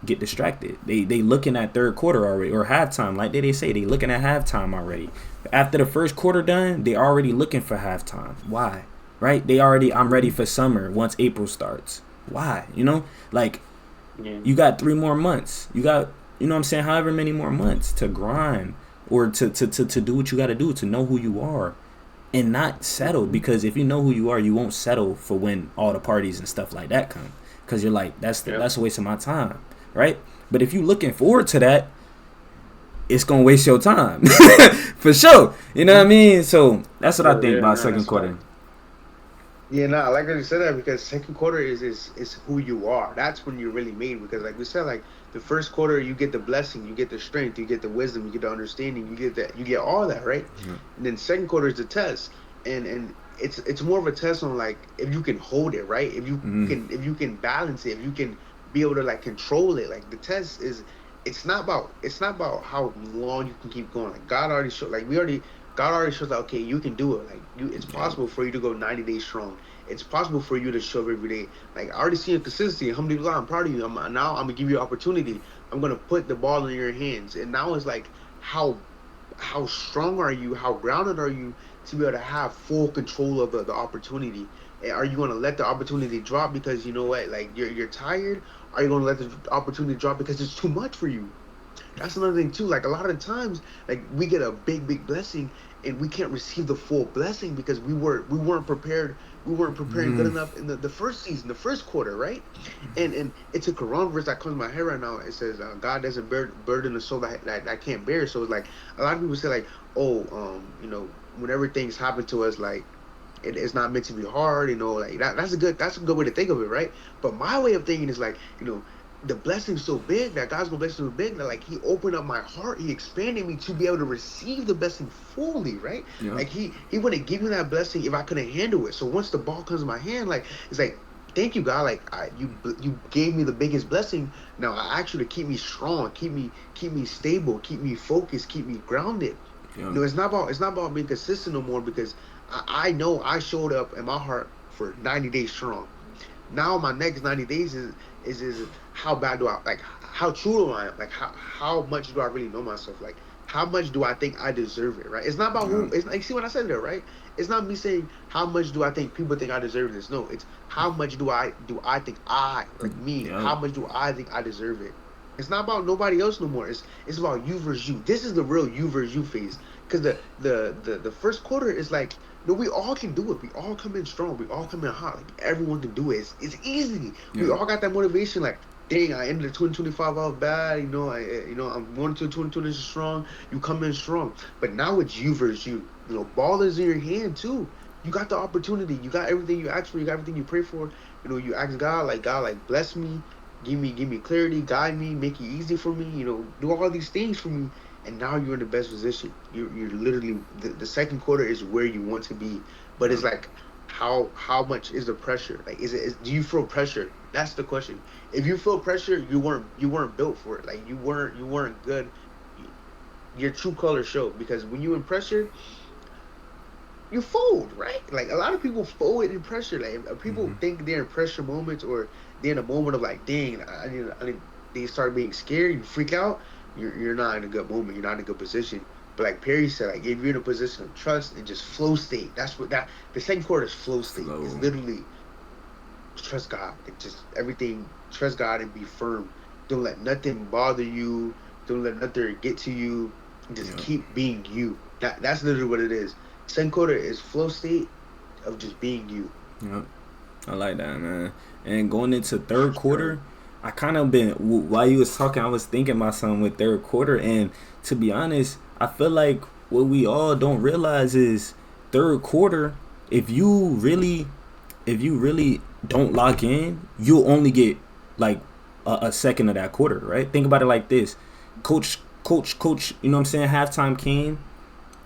get distracted. They looking at third quarter already or halftime. Like they say, they looking at halftime already. After the first quarter done, they already looking for halftime. Why? Right? They already I'm ready for summer once April starts. Why? Like yeah, you got 3 more months. You got, what I'm saying, however many more months to grind or to do what you got to do to know who you are and not settle. hmm Because if you know who you are, you won't settle for when all the parties and stuff like that come. Because you're like, yep, that's a waste of my time, right? But if you looking forward to that, it's gonna waste your time for sure. You know what I hmm mean? So that's what I yeah, think yeah. about No, second that's quarter. fine. Yeah, no, I like that you said that because second quarter is who you are. That's when you're really made. Because like we said, like the first quarter you get the blessing, you get the strength, you get the wisdom, you get the understanding, you get all that, right? And then second quarter is the test. And it's more of a test on like if you can hold it, right? If you can balance it, if you can be able to like control it. Like the test is it's not about how long you can keep going. Like God already showed like God already shows that okay, you can do it. Like it's Yep. possible for you to go 90 days strong. It's possible for you to show up every day. Like I already see a consistency. Alhamdulillah, I'm proud of you. Now I'm gonna give you an opportunity. I'm gonna put the ball in your hands. And now it's like how strong are you? How grounded are you to be able to have full control of the opportunity? And are you gonna let the opportunity drop because you know what? Like you're tired? Are you gonna let the opportunity drop because it's too much for you? That's another thing too. Like a lot of the times, like we get a big blessing and we can't receive the full blessing because we weren't prepared. We weren't preparing good Mm, enough in the first season, the first quarter, right? And it's a Quran verse that comes to my head right now. It says, "God doesn't burden a soul that I can't bear." So it's like a lot of people say, like, "Oh, whenever things happen to us, like." It's not meant to be hard, like that's a good way to think of it, right? But my way of thinking is like, the blessing's so big that God's gonna bless you so big that like He opened up my heart, He expanded me to be able to receive the blessing fully, right? yep. Like He wouldn't give me that blessing if I couldn't handle it. So once the ball comes in my hand, like it's like, thank you, God. Like you gave me the biggest blessing. Now I ask you to keep me strong, keep me stable, keep me focused, keep me grounded. Yep. It's not about being consistent no more because I know I showed up in my heart for 90 days strong. Now my next 90 days is how bad do I like how true am I? Like how much do I really know myself? Like how much do I think I deserve it, right? It's not about who Yep. it's like see what I said there, right? It's not me saying how much do I think people think I deserve this. No, it's how much do I think like me, Yep. how much do I think I deserve it? It's not about nobody else no more. It's about you versus you. This is the real you versus you phase. Because the first quarter is like, no, we all can do it. We all come in strong. We all come in hot. Like everyone can do it. It's easy. We Yep. all got that motivation. Like, dang, I ended the 2025 off bad. I'm going to 2020 strong. You come in strong. But now it's you versus you. Ball is in your hand too. You got the opportunity. You got everything you asked for. You got everything you pray for. You ask God, like bless me, give me clarity, guide me, make it easy for me. Do all these things for me, and now you're in the best position. You're literally the second quarter is where you want to be, but it's Yep. like how much is the pressure? Like, do you feel pressure? That's the question. If you feel pressure, you weren't built for it. Like you weren't good. Y- Your true color show because when you in pressure, you fold, right? Like a lot of people fold in pressure. Like if people Mm-hmm. think they're in pressure moments or they're in a moment of like, dang, I need, they start being scared, you freak out. You're not in a good moment. You're not in a good position. But like Perry said, like if you're in a position of trust and just flow state, that's what that the second quarter is flow state. It's Flow. literally trust God and just everything. Trust God and be firm. Don't let nothing bother you. Don't let nothing get to you. Just Yep. keep being you. That's literally what it is. Second quarter is flow state of just being you. Yep. I like that, man. And going into For third sure. quarter, I kind of been while you was talking, I was thinking about something with third quarter, and to be honest, I feel like what we all don't realize is third quarter. If you really, if you really don't lock in, you'll only get like a second of that quarter, right? Think about it like this: coach. You know what I'm saying? Halftime came,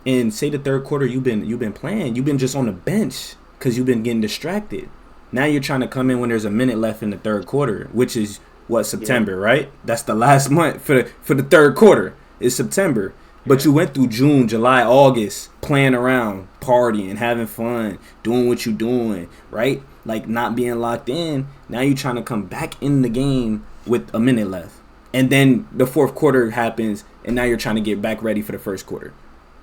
and say the third quarter you've been playing, you've been just on the bench because you've been getting distracted. Now you're trying to come in when there's a minute left in the third quarter, which is what, Yeah. September, right? That's the last month for the third quarter. It's September. But Yeah. you went through June, July, August playing around, partying, having fun, doing what you doing, right? Like not being locked in. Now you're trying to come back in the game with a minute left. And then the fourth quarter happens and now you're trying to get back ready for the first quarter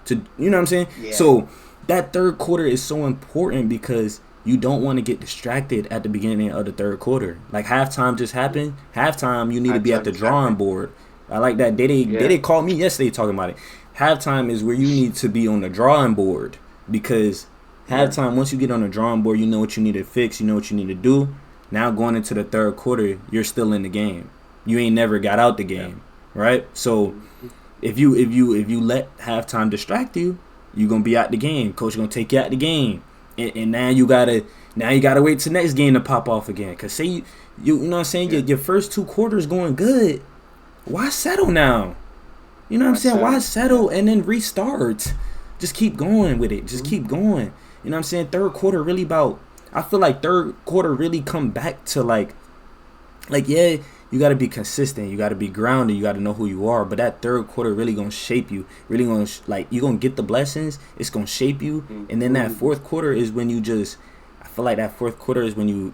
to, you know what I'm saying? Yeah. So that third quarter is so important because you don't want to get distracted at the beginning of the third quarter. Like halftime just happened. Halftime, you need to Hard be at time the just drawing happened. board. I like that. They Yeah. called me yesterday talking about it. Halftime is where you need to be on the drawing board because Yeah. halftime, once you get on the drawing board, you know what you need to fix, you know what you need to do. Now going into the third quarter, you're still in the game. You ain't never got out the Yeah. game, right? So Mhm. if you let halftime distract you, you're gonna be out the game. Coach gonna take you out the game, and now you gotta wait till next game to pop off again. Cause say you know what I'm saying, your, Yeah. your first two quarters going good. Why settle now? You know what I'm Why saying? Why settle? Yeah. settle and then restart? Just keep going with it. Just Mhm. keep going. You know what I'm saying? Third quarter really about. I feel like third quarter really come back to like yeah, you got to be consistent. You got to be grounded. You got to know who you are. But that third quarter really gonna shape you. Really gonna like you gonna get the blessings. It's gonna shape you. And then that fourth quarter is when you just. I feel like that fourth quarter is when you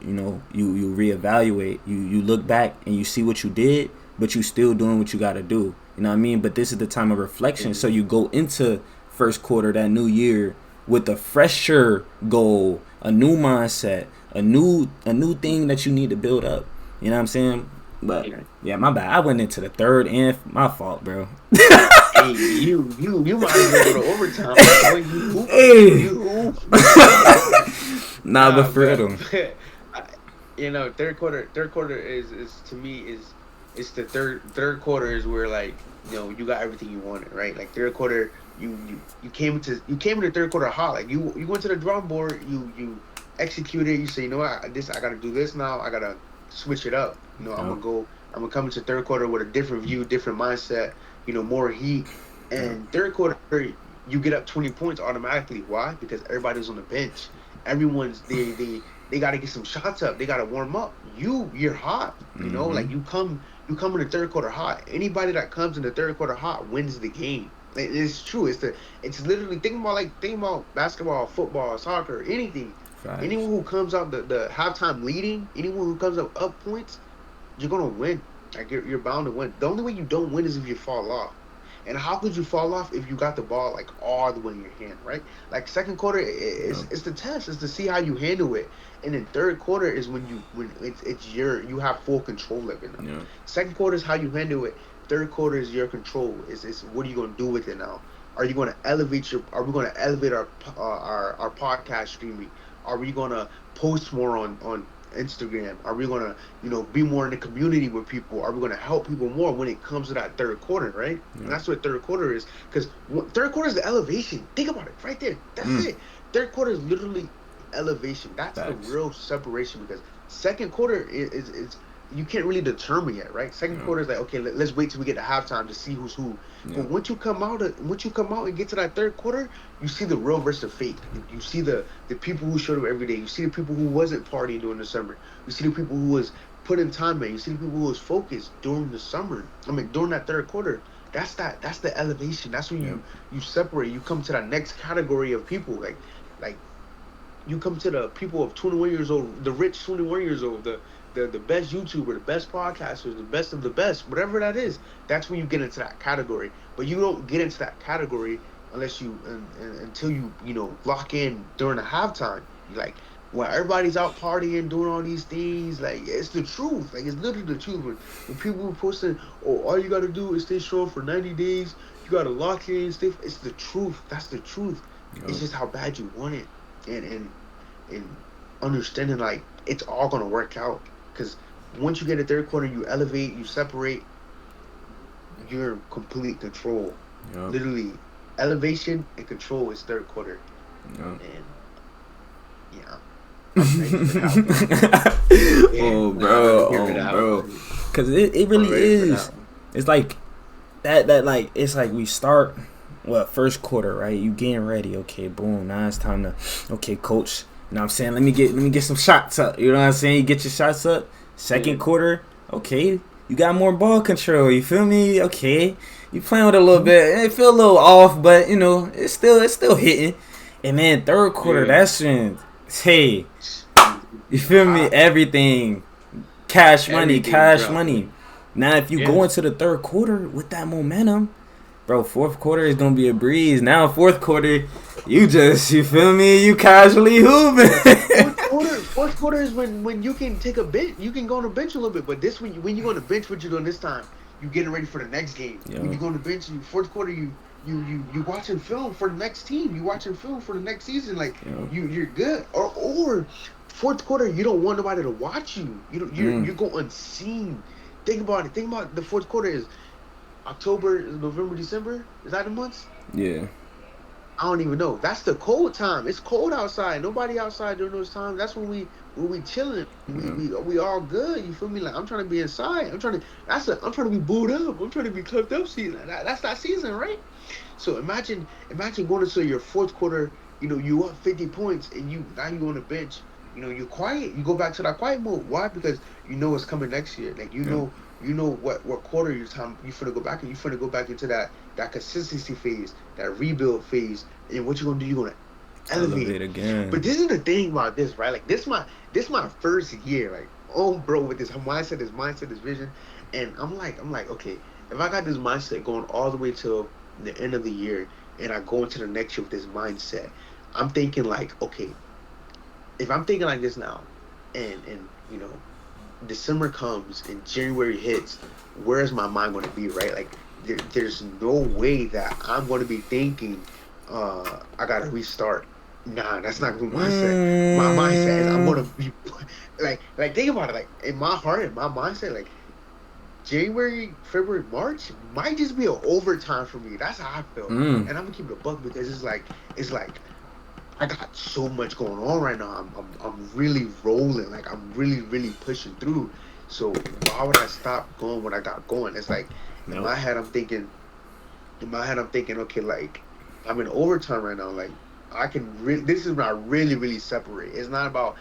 reevaluate. You look back and you see what you did, but you still doing what you got to do. You know what I mean? But this is the time of reflection. So you go into first quarter that new year with a fresher goal, a new mindset, a new thing that you need to build up. You know what I'm saying? But yeah, my bad. I went into the third and my fault, bro. Hey, you might as well go to overtime. Boy, you hoop. Hey. You hoop. Nah, but for real. Third quarter is to me is it's the third quarter is where like you got everything you wanted, right? Like third quarter, you came into third quarter hot. Like you went to the drawing board, you executed. You say, you know what, I gotta do this now. I gotta switch it up. I'm gonna come into third quarter with a different view, different mindset. More heat. And third quarter, you get up 20 points automatically. Why? Because everybody's on the bench. Everyone's they got to get some shots up. They got to warm up. You're hot. Like you come in the third quarter hot. Anybody that comes in the third quarter hot wins the game. It's true. It's literally think about basketball, football, soccer, anything. Facts. Anyone who comes out the halftime leading, anyone who comes up points, you're gonna win. Like you're bound to win. The only way you don't win is if you fall off. And how could you fall off if you got the ball like all the way in your hand, right? Like second quarter it's the test, it's to see how you handle it. And then third quarter is when you have full control of it now. Yeah. Second quarter is how you handle it. Third quarter is your control. It's what are you gonna do with it now? Are we gonna elevate our podcast streaming? Are we gonna post more on Instagram? Are we gonna be more in the community with people? Are we gonna help people more when it comes to that third quarter, right? Yeah. And that's what third quarter is, because third quarter is the elevation. Think about it, right there. That's it. Third quarter is literally elevation. That's the real separation, because second quarter is you can't really determine yet, right? Second quarter is like, okay, let's wait till we get to halftime to see who's who. Yeah. But once you come out and get to that third quarter, you see the real versus the fake. You see the people who showed up every day. You see the people who wasn't partying during the summer. You see the people who was putting time in. You see the people who was focused during the summer. During that third quarter. That's the elevation. That's when you separate. You come to that next category of people. Like you come to the people of 21 years old, the rich 21 years old, the best YouTuber, the best podcasters, the best of the best, whatever that is. That's when you get into that category. But you don't get into that category unless until you lock in during the halftime. Like when everybody's out partying, doing all these things, like it's the truth. Like it's literally the truth. When people are posting, all you gotta do is stay strong for 90 days. You gotta lock in, stay. It's the truth. That's the truth. Yep. It's just how bad you want it, and understanding like it's all gonna work out. Because once you get a third quarter, you elevate, you separate, you're in complete control. Yep. Literally, elevation and control is third quarter. Yep. And oh, bro. Because it really is. It's like that like, it's like we start, first quarter, right? You getting ready. Okay, boom. Now it's time to, okay, coach. You know what I'm saying? Let me get some shots up. You know what I'm saying? You get your shots up. Second quarter, okay, you got more ball control. You feel me? Okay, you playing with it a little bit. It feel a little off, but it's still hitting. And then third quarter, that's when, hey, you feel me? Everything, cash money. Now, if you go into the third quarter with that momentum, bro, fourth quarter is gonna be a breeze. Now, fourth quarter, you feel me? You casually hooping. Fourth quarter is when you can take a bench. You can go on the bench a little bit. But when you go on the bench, what you doing this time? You getting ready for the next game. Yep. When you go on the bench, fourth quarter, you watching film for the next team. You watching film for the next season. Like you're good. Or fourth quarter, you don't want nobody to watch you. You go unseen. Think about it. Think about the fourth quarter is October, November, December. Is that the months? Yeah. I don't even know. That's the cold time. It's cold outside. Nobody outside during those times. That's when we chilling. We all good. You feel me? Like I'm trying to be inside. I'm trying to be booed up. I'm trying to be clipped up season. That's that season, right? So imagine going into your fourth quarter. You up 50 points and now you on the bench. You're quiet. You go back to that quiet mode. Why? Because it's coming next year. Like you know what quarter your time you finna go back, and you finna go back into that consistency phase, that rebuild phase, and what you gonna do? You gonna elevate. Elevate again. But this is the thing about this, right? Like this my first year, like, oh bro, with this mindset, this vision, and I'm like, okay, if I got this mindset going all the way till the end of the year, and I go into the next year with this mindset, I'm thinking like, okay, if I'm thinking like this now, and December comes and January hits, where's my mind going to be, right? Like there's no way that I'm going to be thinking, I got to restart. Nah, that's not my mindset. My mindset is I'm Mm, going to be like think about it. Like in my heart, in my mindset, like January, February, March might just be an overtime for me. That's how I feel, mm. and I'm gonna keep it a buck because it's like I got so much going on right now. I'm really rolling. Like I'm really really pushing through. So why would I stop going when I got going? It's like in Nope. my head I'm thinking. Okay, like I'm in overtime right now. Like I can really. This is when I really really separate. It's not about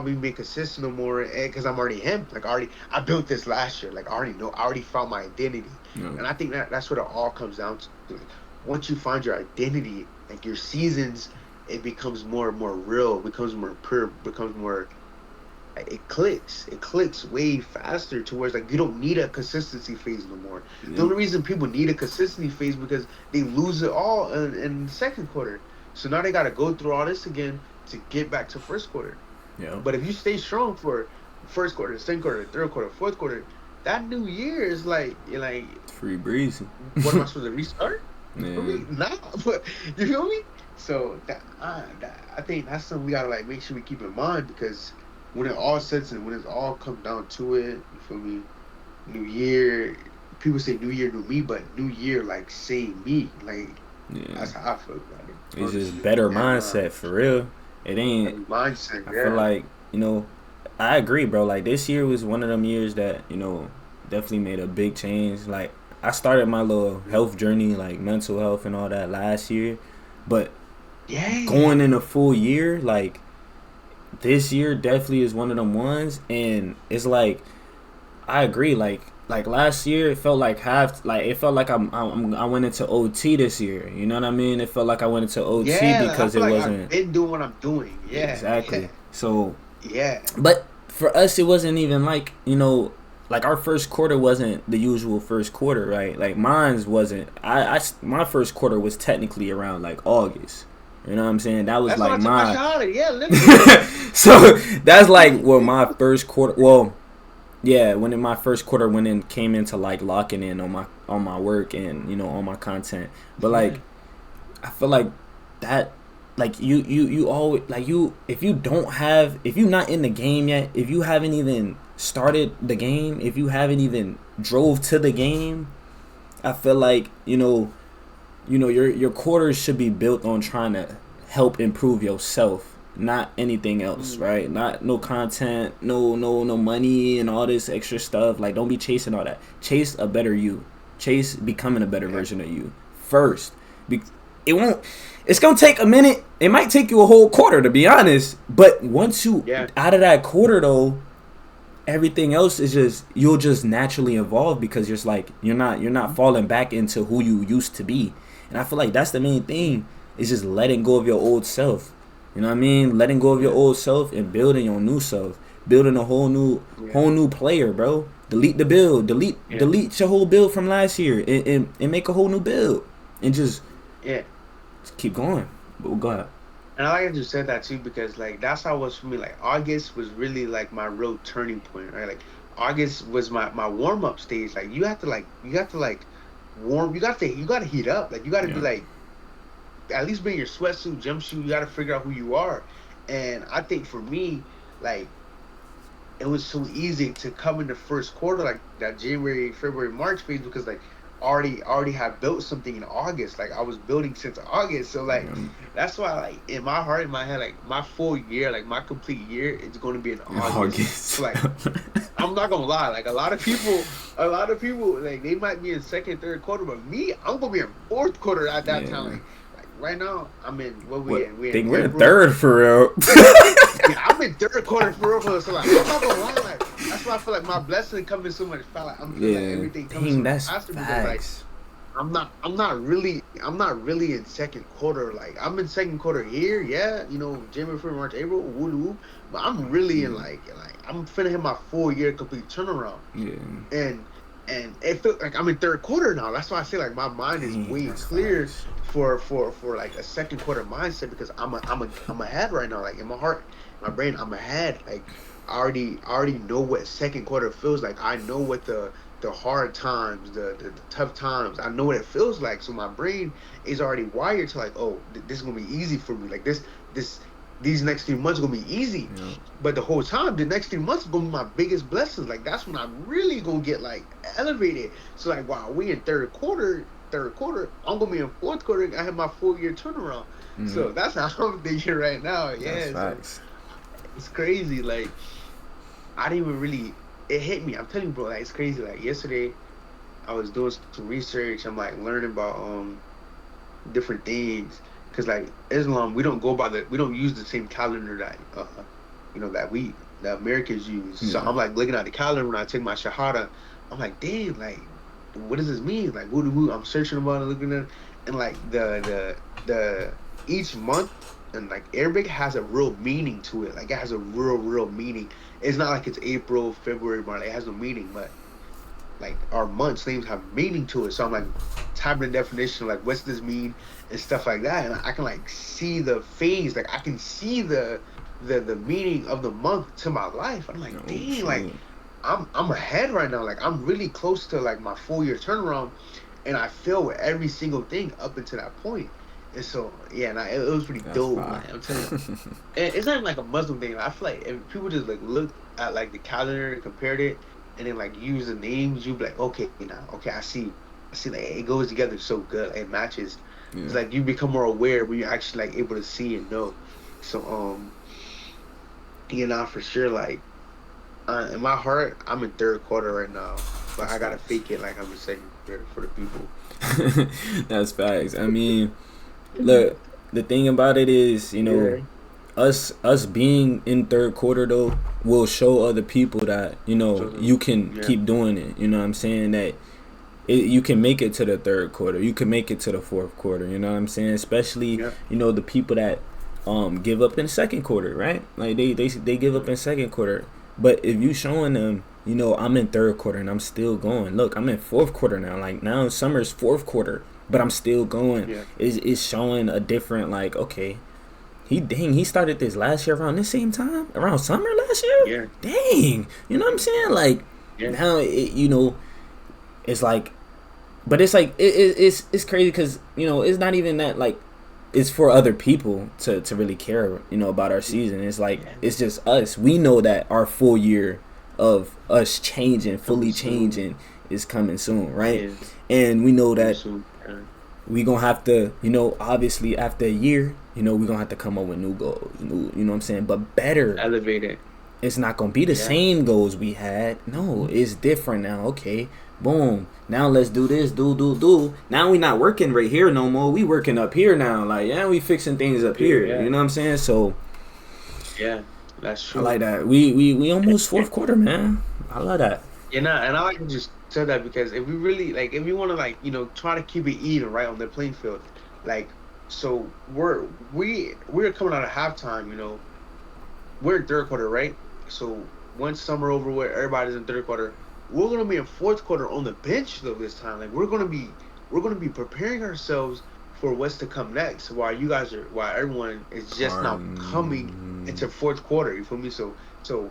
me being consistent no more. Because I'm already him. Like I built this last year. Like I already know. I already found my identity. Nope. And I think that's what it all comes down to. Like, once you find your identity, like your seasons, it becomes more and more real, becomes more pure, becomes more. It clicks. It clicks way faster towards like you don't need a consistency phase no more. The Yep. only reason people need a consistency phase because they lose it all in the second quarter. So now they got to go through all this again to get back to first quarter. Yep. But if you stay strong for first quarter, second quarter, third quarter, fourth quarter, that new year is like you're like, Free breezy. what am I supposed to restart? For Yeah. me, nah. But you feel me? So I think that's something we gotta like make sure we keep in mind because when it all sets and when it's all comes down to it, you feel me? New year, people say New Year, new me, but New Year like same me. Like Yeah. that's how I feel about it, It's just honestly. better And mindset for real. It ain't. mindset, I feel yeah. like I agree, bro. Like this year was one of them years that definitely made a big change. Like I started my little health journey, like mental health and all that last year, but Yeah. going in a full year, like this year definitely is one of them ones, and it's like I agree. Like last year, it felt like it felt like I went into OT this year. You know what I mean? It felt like I went into OT Yeah, like, I because feel it like I've wasn't been doing what I'm doing. Yeah, exactly. yeah, So, yeah. but for us, it wasn't even like like our first quarter wasn't the usual first quarter, right? Like mine's wasn't. My first quarter was technically around like August. You know what I'm saying? That was That's when like I took my my. shot. Yeah, literally. So that's like what my first quarter. Well, yeah, when in my first quarter went in came into like locking in on my work and on my content. But like Yeah. I feel like that like you always like you if you're not in the game yet, if you haven't even started the game, if you haven't even drove to the game, I feel like your quarters should be built on trying to help improve yourself, not anything else, Mm, right? Not no content, no money and all this extra stuff. Like don't be chasing all that. Chase a better you. Chase becoming a better yeah, version of you first. Be- it won't. It's gonna take a minute. It might take you a whole quarter to be honest. But once you yeah, out of that quarter though, everything else is just you'll just naturally evolve because you're not falling back into who you used to be. And I feel like that's the main thing is just letting go of your old self. You know what I mean? Letting go of your yeah, old self and building your new self, building a yeah, whole new player, bro. Delete the build, yeah, delete your whole build from last year, and make a whole new build, and yeah. just keep going. But go ahead. And I like that you said that too because like that's how it was for me. Like August was really like my real turning point, right? Like August was my warm up stage. Like you have to warm. You got to heat up. Like you got to be Yeah. like at least bring your sweatsuit, jumpsuit. You got to figure out who you are. And I think for me, like it was so easy to come in the first quarter, like that January, February, March phase, because like already had built something in August. Like I was building since August. So like Yeah. that's why like in my heart, in my head, like my full year, like my complete year is gonna be in August. So August. like I'm not gonna lie, like a lot of people like they might be in second, third quarter, but me, I'm gonna be in fourth quarter at that time. Yeah. Like right now, I'm in what we What? in? We're in Think we're in April. third for real. Yeah, I'm in third quarter for real. So like, I'm not gonna lie, like that's why I feel like my blessing coming so much fast. Like, I'm feeling like Yeah. everything coming so Dang, much that's faster because like facts. I'm not really in second quarter. Like I'm in second quarter here, yeah. January, February, March, April, woo woo. But I'm really in Yeah. like I'm finna hit my 4 year complete turnaround. Yeah. And it feels like I'm in third quarter now. That's why I say like my mind is Dang, way that's clear facts. for like a second quarter mindset because I'm ahead right now. Like in my heart, my brain, I'm ahead. Like I already know what second quarter feels like. I know what the hard times, the tough times. I know what it feels like. So my brain is already wired to like, oh, this is gonna be easy for me. Like this these next few months are gonna be easy. Yeah. But the whole time, the next few months are gonna be my biggest blessings. Like that's when I'm really gonna get like elevated. So like, wow, we in third quarter, I'm gonna be in fourth quarter. I have my 4 year turnaround. Yeah. So that's how I'm thinking right now. That's Yeah, so facts. it's crazy. Like I didn't even really. It hit me. I'm telling you, bro. Like it's crazy. Like yesterday, I was doing some research. I'm like learning about different things because like Islam, we don't use the same calendar that that the Americans use. So Yeah. I'm like looking at the calendar when I take my shahada. I'm like, damn, like what does this mean? Like woo woo. I'm searching about it, looking at it, and like the each month and like Arabic has a real meaning to it. Like it has a real meaning. It's not like it's April, February, March. It has no meaning, but like our months names have meaning to it. So I'm like typing the definition, like what's this mean and stuff like that, and I can like see the phase, like I can see the meaning of the month to my life. I'm like, Oh dang, like shit. I'm ahead right now. Like I'm really close to like my 4 year turnaround, and I feel with every single thing up until that point. And so yeah, and it was pretty That's dope. fire. Like I'm telling you, and it's not even like a Muslim thing. I feel like if people just like looked at like the calendar and compared it, and then like use the names, you'd be like, okay, now, okay, I see, like it goes together so good, like, it matches. Yeah. It's like you become more aware when you're actually like able to see and know. So for sure, like in my heart, I'm in third quarter right now, but That's I gotta facts. fake it like I'm in second quarter for the people. That's facts. I mean, look, the thing about it is, Yeah, us being in third quarter though will show other people that so you can yeah, keep doing it. You know what I'm saying? That you can make it to the third quarter. You can make it to the fourth quarter. You know what I'm saying? Especially yeah, the people that give up in second quarter, right? Like they give up in second quarter. But if you showing them, I'm in third quarter and I'm still going. Look, I'm in fourth quarter now. Like now summer's fourth quarter, but I'm still going. yeah, Is showing a different, like, okay, he started this last year around this same time, around summer last year. yeah, Dang, you know what I'm saying? Like yeah. now it's like, but it's like it's crazy because it's not even that, like, it's for other people to really care about our season. It's like Yeah, it's just us. We know that our full year of us changing, coming fully soon. changing, is coming soon, right? Yeah, And we know coming that soon. Yeah. we gonna have to, obviously after a year, we gonna have to come up with new goals, you know what I'm saying, but better. Elevated. It's not gonna be the Yeah. same goals we had. No, it's different now. Okay, boom. Now let's do this. Do. Now we not working right here no more. We working up here now. Like, yeah, we fixing things up Here, here. yeah. You know what I'm saying? So Yeah. That's I true. like that. We almost Yeah. fourth quarter, man. I love that. And I like to just say that because if we really like, if we want to like, try to keep it even, right, on the playing field, like, so we're coming out of halftime, we're in third quarter, right? So once summer over, where everybody's in third quarter, we're gonna be in fourth quarter on the bench though this time. Like we're gonna be preparing ourselves for what's to come next. While everyone is just now coming into Um, fourth quarter. You feel me? So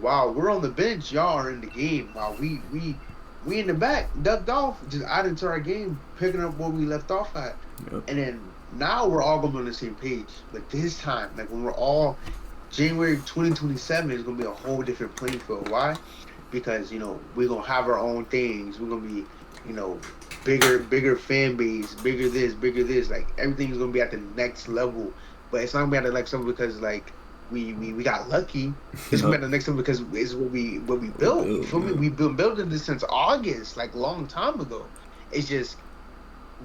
while we're on the bench, y'all are in the game. While we in the back, ducked off, just adding to our game, picking up where we left off at. yep. And then now we're all gonna be on the same page. But this time, like when we're all January 2027 is gonna be a whole different playing field. Why? Because we're gonna have our own things. We're gonna be, bigger fan base, bigger this, bigger this. Like everything's gonna be at the next level. But it's not gonna be at the next level because like we got lucky. It's gonna be Yep. at the next level because it's what we We built. You build. feel me? Yeah. We've been building this since August, like long time ago. It's just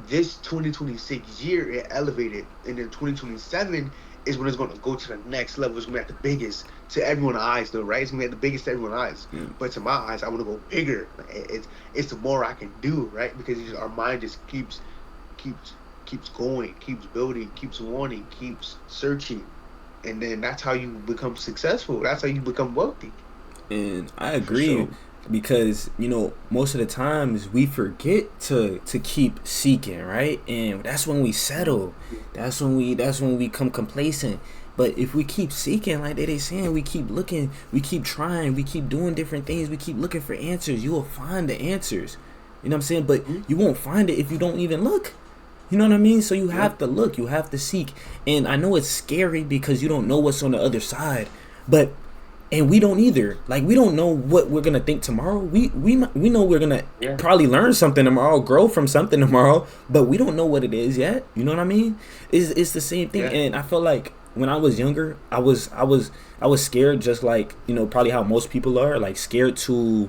this 2026 year it elevated, and then 2027 is when it's going to go to the next level. It's going to be at the biggest to everyone's eyes, though, right? It's going to be at the biggest to everyone's eyes. Mm. But to my eyes, I want to go bigger. Like, it's the more I can do, right? Because our mind just keeps keeps going, keeps building, keeps wanting, keeps searching, and then that's how you become successful. That's how you become wealthy. And I For agree, sure. because most of the times we forget to keep seeking, right? And that's when we settle. That's when we become complacent. But if we keep seeking, like they saying, we keep looking, we keep trying, we keep doing different things, we keep looking for answers, you will find the answers. You know what I'm saying? But Mhm. you won't find it if you don't even look. You know what I mean? So you Yeah. have to look, you have to seek. And I know it's scary because you don't know what's on the other side. But and we don't either. Like, we don't know what we're gonna think tomorrow. We know we're gonna Yeah. probably learn something tomorrow, grow from something tomorrow, but we don't know what it is yet. You know what I mean? It's the same thing. Yeah. And I feel like when I was younger, I was scared, just like probably how most people are, like scared to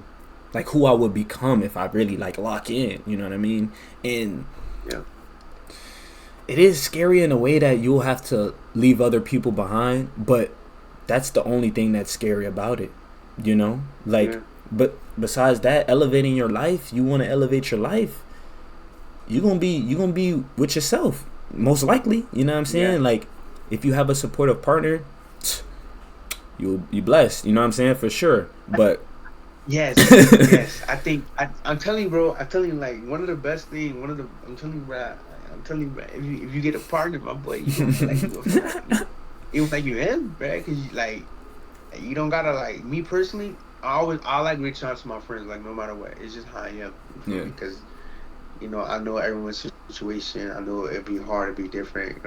like who I would become if I really like lock in. You know what I mean? And Yeah. it is scary in a way that you'll have to leave other people behind, but that's the only thing that's scary about it, like. Yeah. But besides that, elevating your life, you want to elevate your life, you're gonna be with yourself, most likely. You know what I'm Yeah. saying? Like, if you have a supportive partner, you'll be blessed, you know what I'm saying, for sure. But Yes, yes. I'm telling you, bro. I'm telling you, like one of the best thing. I'm telling you, bro. I'm telling you, bro. If you get a partner, my boy, you gonna feel like you a family. You gonna feel like you him, bro. Cause you don't gotta like me personally. I like reaching out to my friends, like no matter what. It's just how I am. You feel yeah, me? Because I know everyone's situation. I know it'd be hard, it'd be different.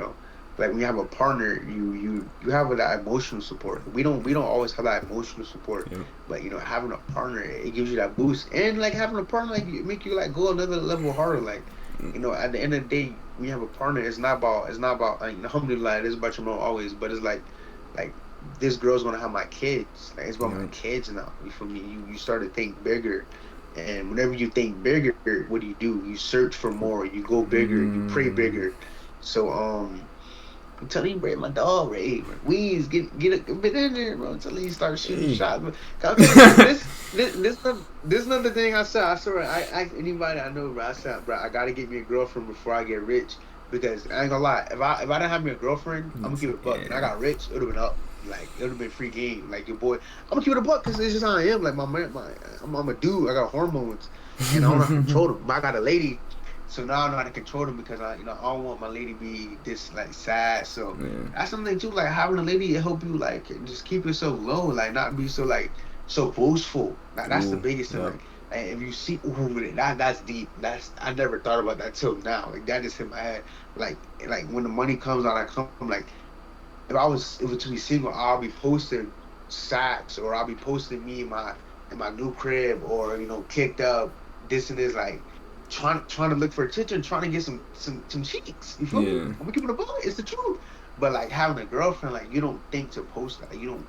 Like when you have a partner, you have that emotional support. We don't always have that emotional support, yeah, but having a partner, it gives you that boost. And like having a partner, like it make you like go another level harder. Like at the end of the day, when you have a partner, it's not about like alhamdulillah, it is about your mom always, but it's like this girl's gonna have my kids. Like it's about my yeah. kids now. You feel me? You start to think bigger. And whenever you think bigger, what do? You search for more. You go bigger. You pray Mm, bigger. So I'm telling you, bro, my dog, Ray, Weez, get a bit in there, bro. Until you start shooting hey. shots. But I'm telling you, this another thing I said. I swear, I ask anybody I know, bro. I said, bro, I gotta get me a girlfriend before I get rich. Because I ain't gonna lie, if I didn't have me a girlfriend, I'm gonna keep it a buck. And I Yeah. got rich, it would have been up. Like it would have been free game. Like your boy, I'm gonna keep it a buck because it's just how I am. Like my man, I'm a dude. I got hormones, and I don't know how to control them. But I got a lady, so now I know how to control them because I don't want my lady to be this like sad. So Yeah. that's something too. Like having a lady to help you like just keep yourself low, like not be so like so boastful. Like that's the Ooh, biggest thing. yep. Like if you see ooh, that's deep. I never thought about that till now. Like that just hit my head. Like when the money comes out, I come like if it was to be single, I'll be posting sacks or I'll be posting me in my new crib or kicked up this and this like trying to look for attention, trying to get some cheeks. You feel me? Yeah. I'm gonna keep it a boy. It's the truth. But like having a girlfriend, like you don't think to post that. You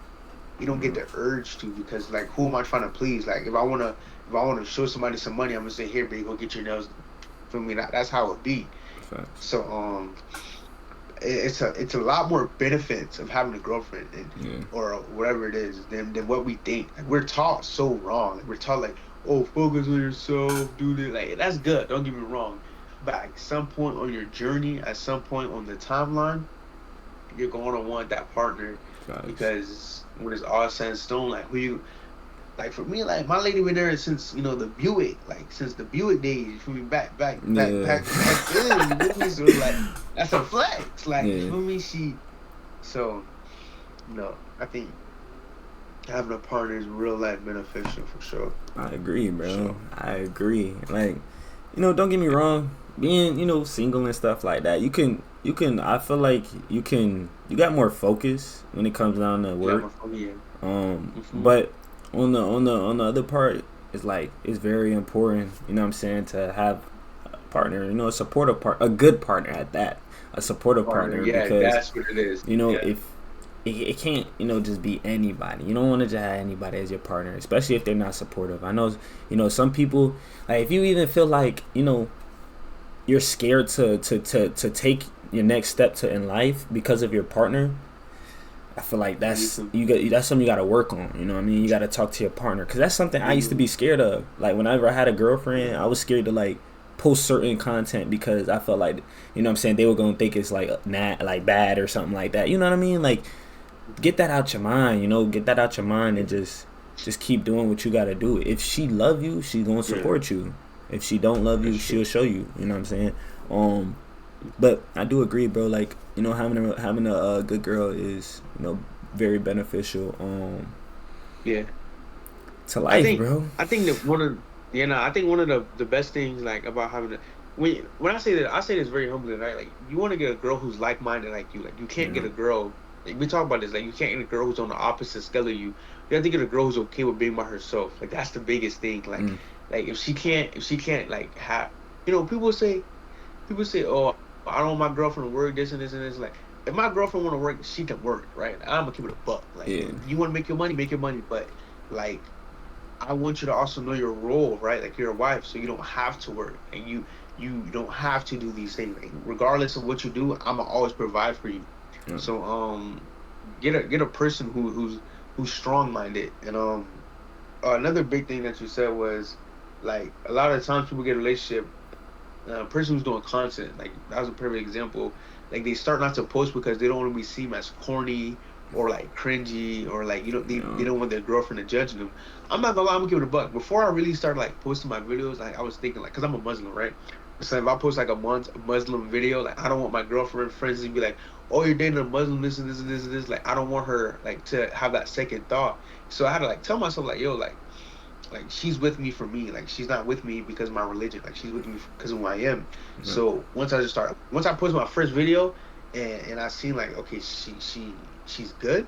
don't get Yeah. the urge to because like who am I trying to please? Like if I wanna show somebody some money, I'm gonna say here, baby, go get your nails done. Feel me? That's how it be. Facts. So it's a lot more benefits of having a girlfriend Yeah. or whatever it is than what we think. Like we're taught so wrong. Like we're taught like, oh, focus on yourself, do this. Like that's good. Don't get me wrong. But at some point on your journey, at some point on the timeline, you're going to want that partner Facts. because when it's all said and stone, like who you like for me, like my lady been there since the Buick, like since the Buick days. For me, Yeah. back then. You feel me? So it's like that's a flex. Like you Yeah. feel me? So I think having a partner is real life beneficial for sure, I agree, for bro. sure. I agree. Like, don't get me wrong. Being, single and stuff like that, you can. I feel like you got more focus when it comes down to Yeah, work. my phone, yeah. Hmm. But on the other part, it's like it's very important. You know what I'm saying, to have a partner. A supportive a good partner at that, a supportive Partner, partner, yeah, because that's what it is. Yeah, if it can't just be anybody. You don't want to just have anybody as your partner, especially if they're not supportive. I know some people, like, if you even feel like you're scared to take your next step in life because of your partner. I feel like that's something you got to work on. You know what I mean? You got to talk to your partner, because that's something I used to be scared of. Like whenever I had a girlfriend, I was scared to like post certain content because I felt like, you know what I'm saying, they were gonna think it's like like bad or something like that. You know what I mean? Like, get that out your mind. You know, get that out your mind and just keep doing what you got to do. If she love you, she's gonna support you. If she don't love you, she'll show you. You know what I'm saying? But I do agree, bro. Like, you know, having a good girl is, you know, very beneficial. Yeah. To life, bro. I think that I think one of the best things like about having when I say that, I say this very humbly, right? Like, you want to get a girl who's like minded like you. Like, you can't get a girl. Like, we talk about this. Like, you can't get a girl who's on the opposite scale of you. You have to get a girl who's okay with being by herself. Like, that's the biggest thing. Like if she can't like have, you know, people say, oh, I don't want my girlfriend to work this and this and this. Like, if my girlfriend want to work, she can work, right? I'm gonna keep it a buck. Like, you want to make your money, make your money. But like, I want you to also know your role, right? Like, you're a wife, so you don't have to work, and you don't have to do these things. Like, regardless of what you do, I'm gonna always provide for you. So get a person who's strong minded. And another big thing that you said was, like, a lot of times people get a relationship, person who's doing content, like, that was a perfect example. Like, they start not to post because they don't want to be seen as corny or like cringy, or like, you know, they don't want their girlfriend to judge them. I'm not gonna lie, I'm gonna give it a buck. Before I really started like posting my videos, like, I was thinking, like, because I'm a Muslim, right? So if I post like a Muslim video, like, I don't want my girlfriend friends to be like, oh, you're dating a Muslim, this and this and this and this. Like, I don't want her like to have that second thought. So I had to like tell myself, like, yo, like she's with me for me. Like, she's not with me because of my religion. Like, she's with me because of who I am. So once I post my first video, and I seen, like, okay, she's good,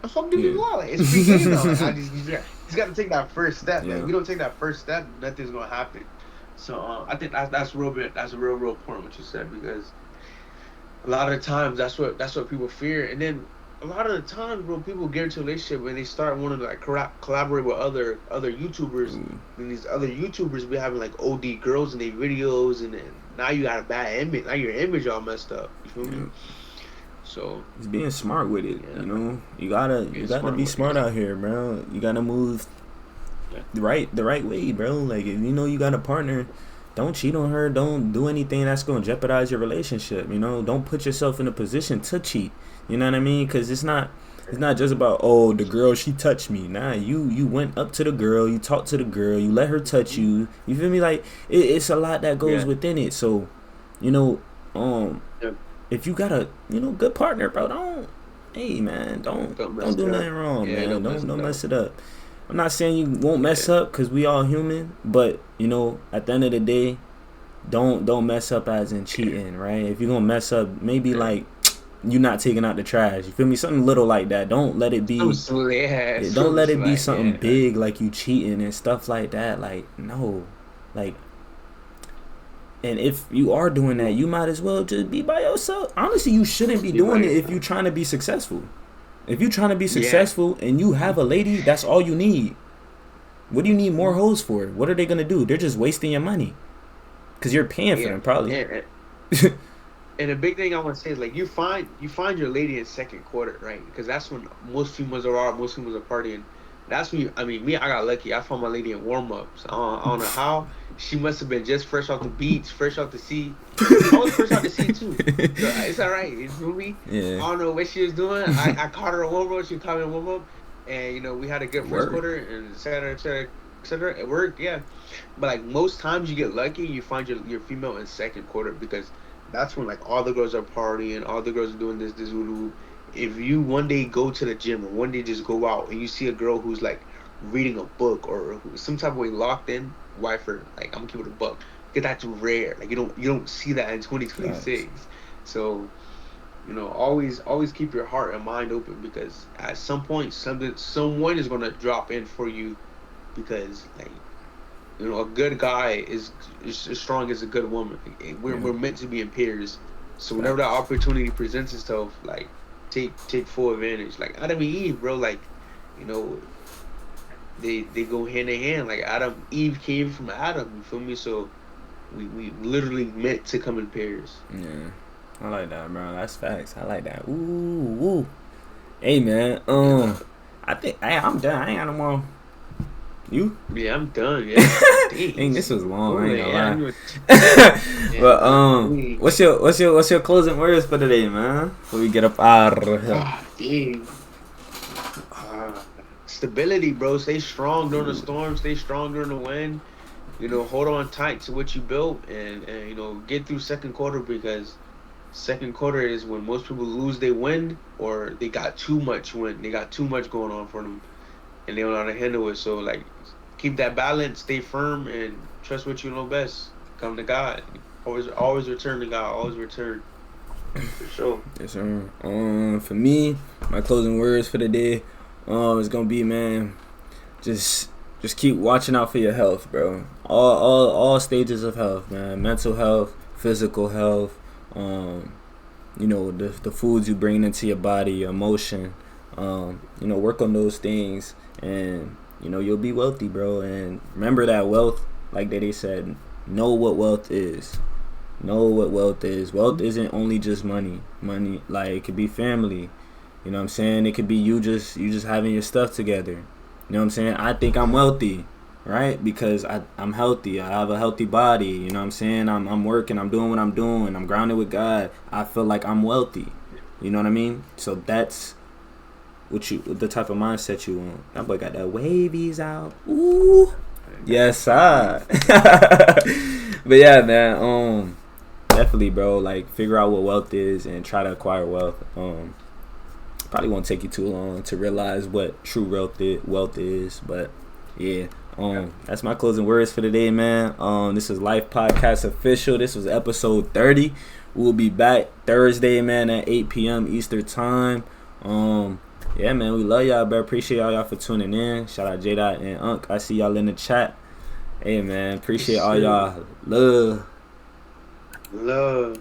I'm fucking giving you all. Like, it's free game now. Like, you just got to take that first step. Like, we don't take that first step, nothing's gonna happen. So I think that's real important what you said, because a lot of the times that's what people fear. And then a lot of the times, bro, people get into a relationship and they start wanting to like collaborate with other YouTubers, and these other YouTubers be having like OD girls in their videos, and then now you got a bad image. Now your image all messed up. You feel me? So it's being smart with it. You know, you gotta be smart out here, bro. You gotta move the right way, bro. Like, if you know you got a partner, don't cheat on her. Don't do anything that's gonna jeopardize your relationship. You know, don't put yourself in a position to cheat. You know what I mean? Because it's not just about, oh, the girl, she touched me. Nah, you went up to the girl, you talked to the girl, you let her touch you. You feel me? Like, it's a lot that goes within it. So, you know, if you got a, you know, good partner, bro, don't do nothing wrong, man. Don't mess it up. I'm not saying you won't mess up, because we all human, but, you know, at the end of the day, don't mess up as in cheating, right? If you're gonna mess up, maybe like, you not taking out the trash. You feel me? Something little like that. Don't let it be. Don't let it be something big like you cheating and stuff like that. Like, no, like. And if you are doing that, you might as well just be by yourself. Honestly, you shouldn't be doing it if you're trying to be successful. If you're trying to be successful and you have a lady, that's all you need. What do you need more hoes for? What are they gonna do? They're just wasting your money, because you're paying for them, probably. And the big thing I want to say is, like, you find your lady in second quarter, right? Because that's when most females are partying. That's when I got lucky. I found my lady in warm ups. I don't know how. She must have been just fresh off the beach, fresh off the sea. I was fresh off the sea too. So it's all right. You feel me? Yeah. I don't know what she was doing. I caught her in warm up. She caught me in warm up, and, you know, we had a good first quarter, and et cetera, et cetera, et cetera. It worked, yeah. But like, most times you get lucky, you find your female in second quarter, because that's when, like, all the girls are partying, all the girls are doing this voodoo. If you one day go to the gym, or one day just go out and you see a girl who's like reading a book, or some type of way locked in, wife her. Like, I'm gonna keep it a buck. Because that's rare. Like, you don't see that in 2026. Right. So, you know, always keep your heart and mind open, because at some point someone is gonna drop in for you, because, like, you know, a good guy is as strong as a good woman. We're meant to be in pairs. So whenever that opportunity presents itself, like, take full advantage. Like Adam and Eve, bro. Like, you know, they go hand in hand. Like, Eve came from Adam. You feel me? So we literally meant to come in pairs. Yeah, I like that, bro. That's facts. I like that. Ooh. Hey man, You know. I think I'm done. I ain't got no more. You? Yeah, I'm done. Yeah. Dang, Dang, this was long. I cool. ain't gonna Yeah, I lie. knew it. Yeah, But nah, dang. what's your closing words for today, man? Before we get up out of here. Ah, dang. Uh, Stability, bro. Stay strong during the storm. Stay strong during the wind. Hold on tight to what you built, and get through second quarter, because second quarter is when most people lose their wind, or they got too much wind. They got too much going on for them, and they don't know how to handle it. So like, keep that balance, stay firm, and trust what you know best. Come to God. Always return to God. Always return, for sure. Yes, sir. For me, my closing words for the day, is gonna be, man, just just keep watching out for your health, bro. All stages of health, man. Mental health, physical health, um, the foods you bring into your body, your emotion. Work on those things, and you'll be wealthy, bro. And remember that wealth, like they said, know what wealth is. Know what wealth is. Wealth isn't only just money. Money, like, it could be family. You know what I'm saying? It could be you just having your stuff together. You know what I'm saying? I think I'm wealthy, right? Because I'm healthy. I have a healthy body. You know what I'm saying? I'm working. I'm doing what I'm doing. I'm grounded with God. I feel like I'm wealthy. You know what I mean? So that's the type of mindset you want. That boy got that wavies out. Ooh. Yes, sir. But yeah, man. Definitely, bro. Like, figure out what wealth is and try to acquire wealth. Probably won't take you too long to realize what true wealth is. But yeah, that's my closing words for today, man. This is Life Podcast Official. This was episode 30. We'll be back Thursday, man, at 8 p.m. Eastern time. Yeah, man, we love y'all, bro. Appreciate y'all for tuning in. Shout out J Dot and Unc. I see y'all in the chat. Hey, man, appreciate all y'all. Love. Love.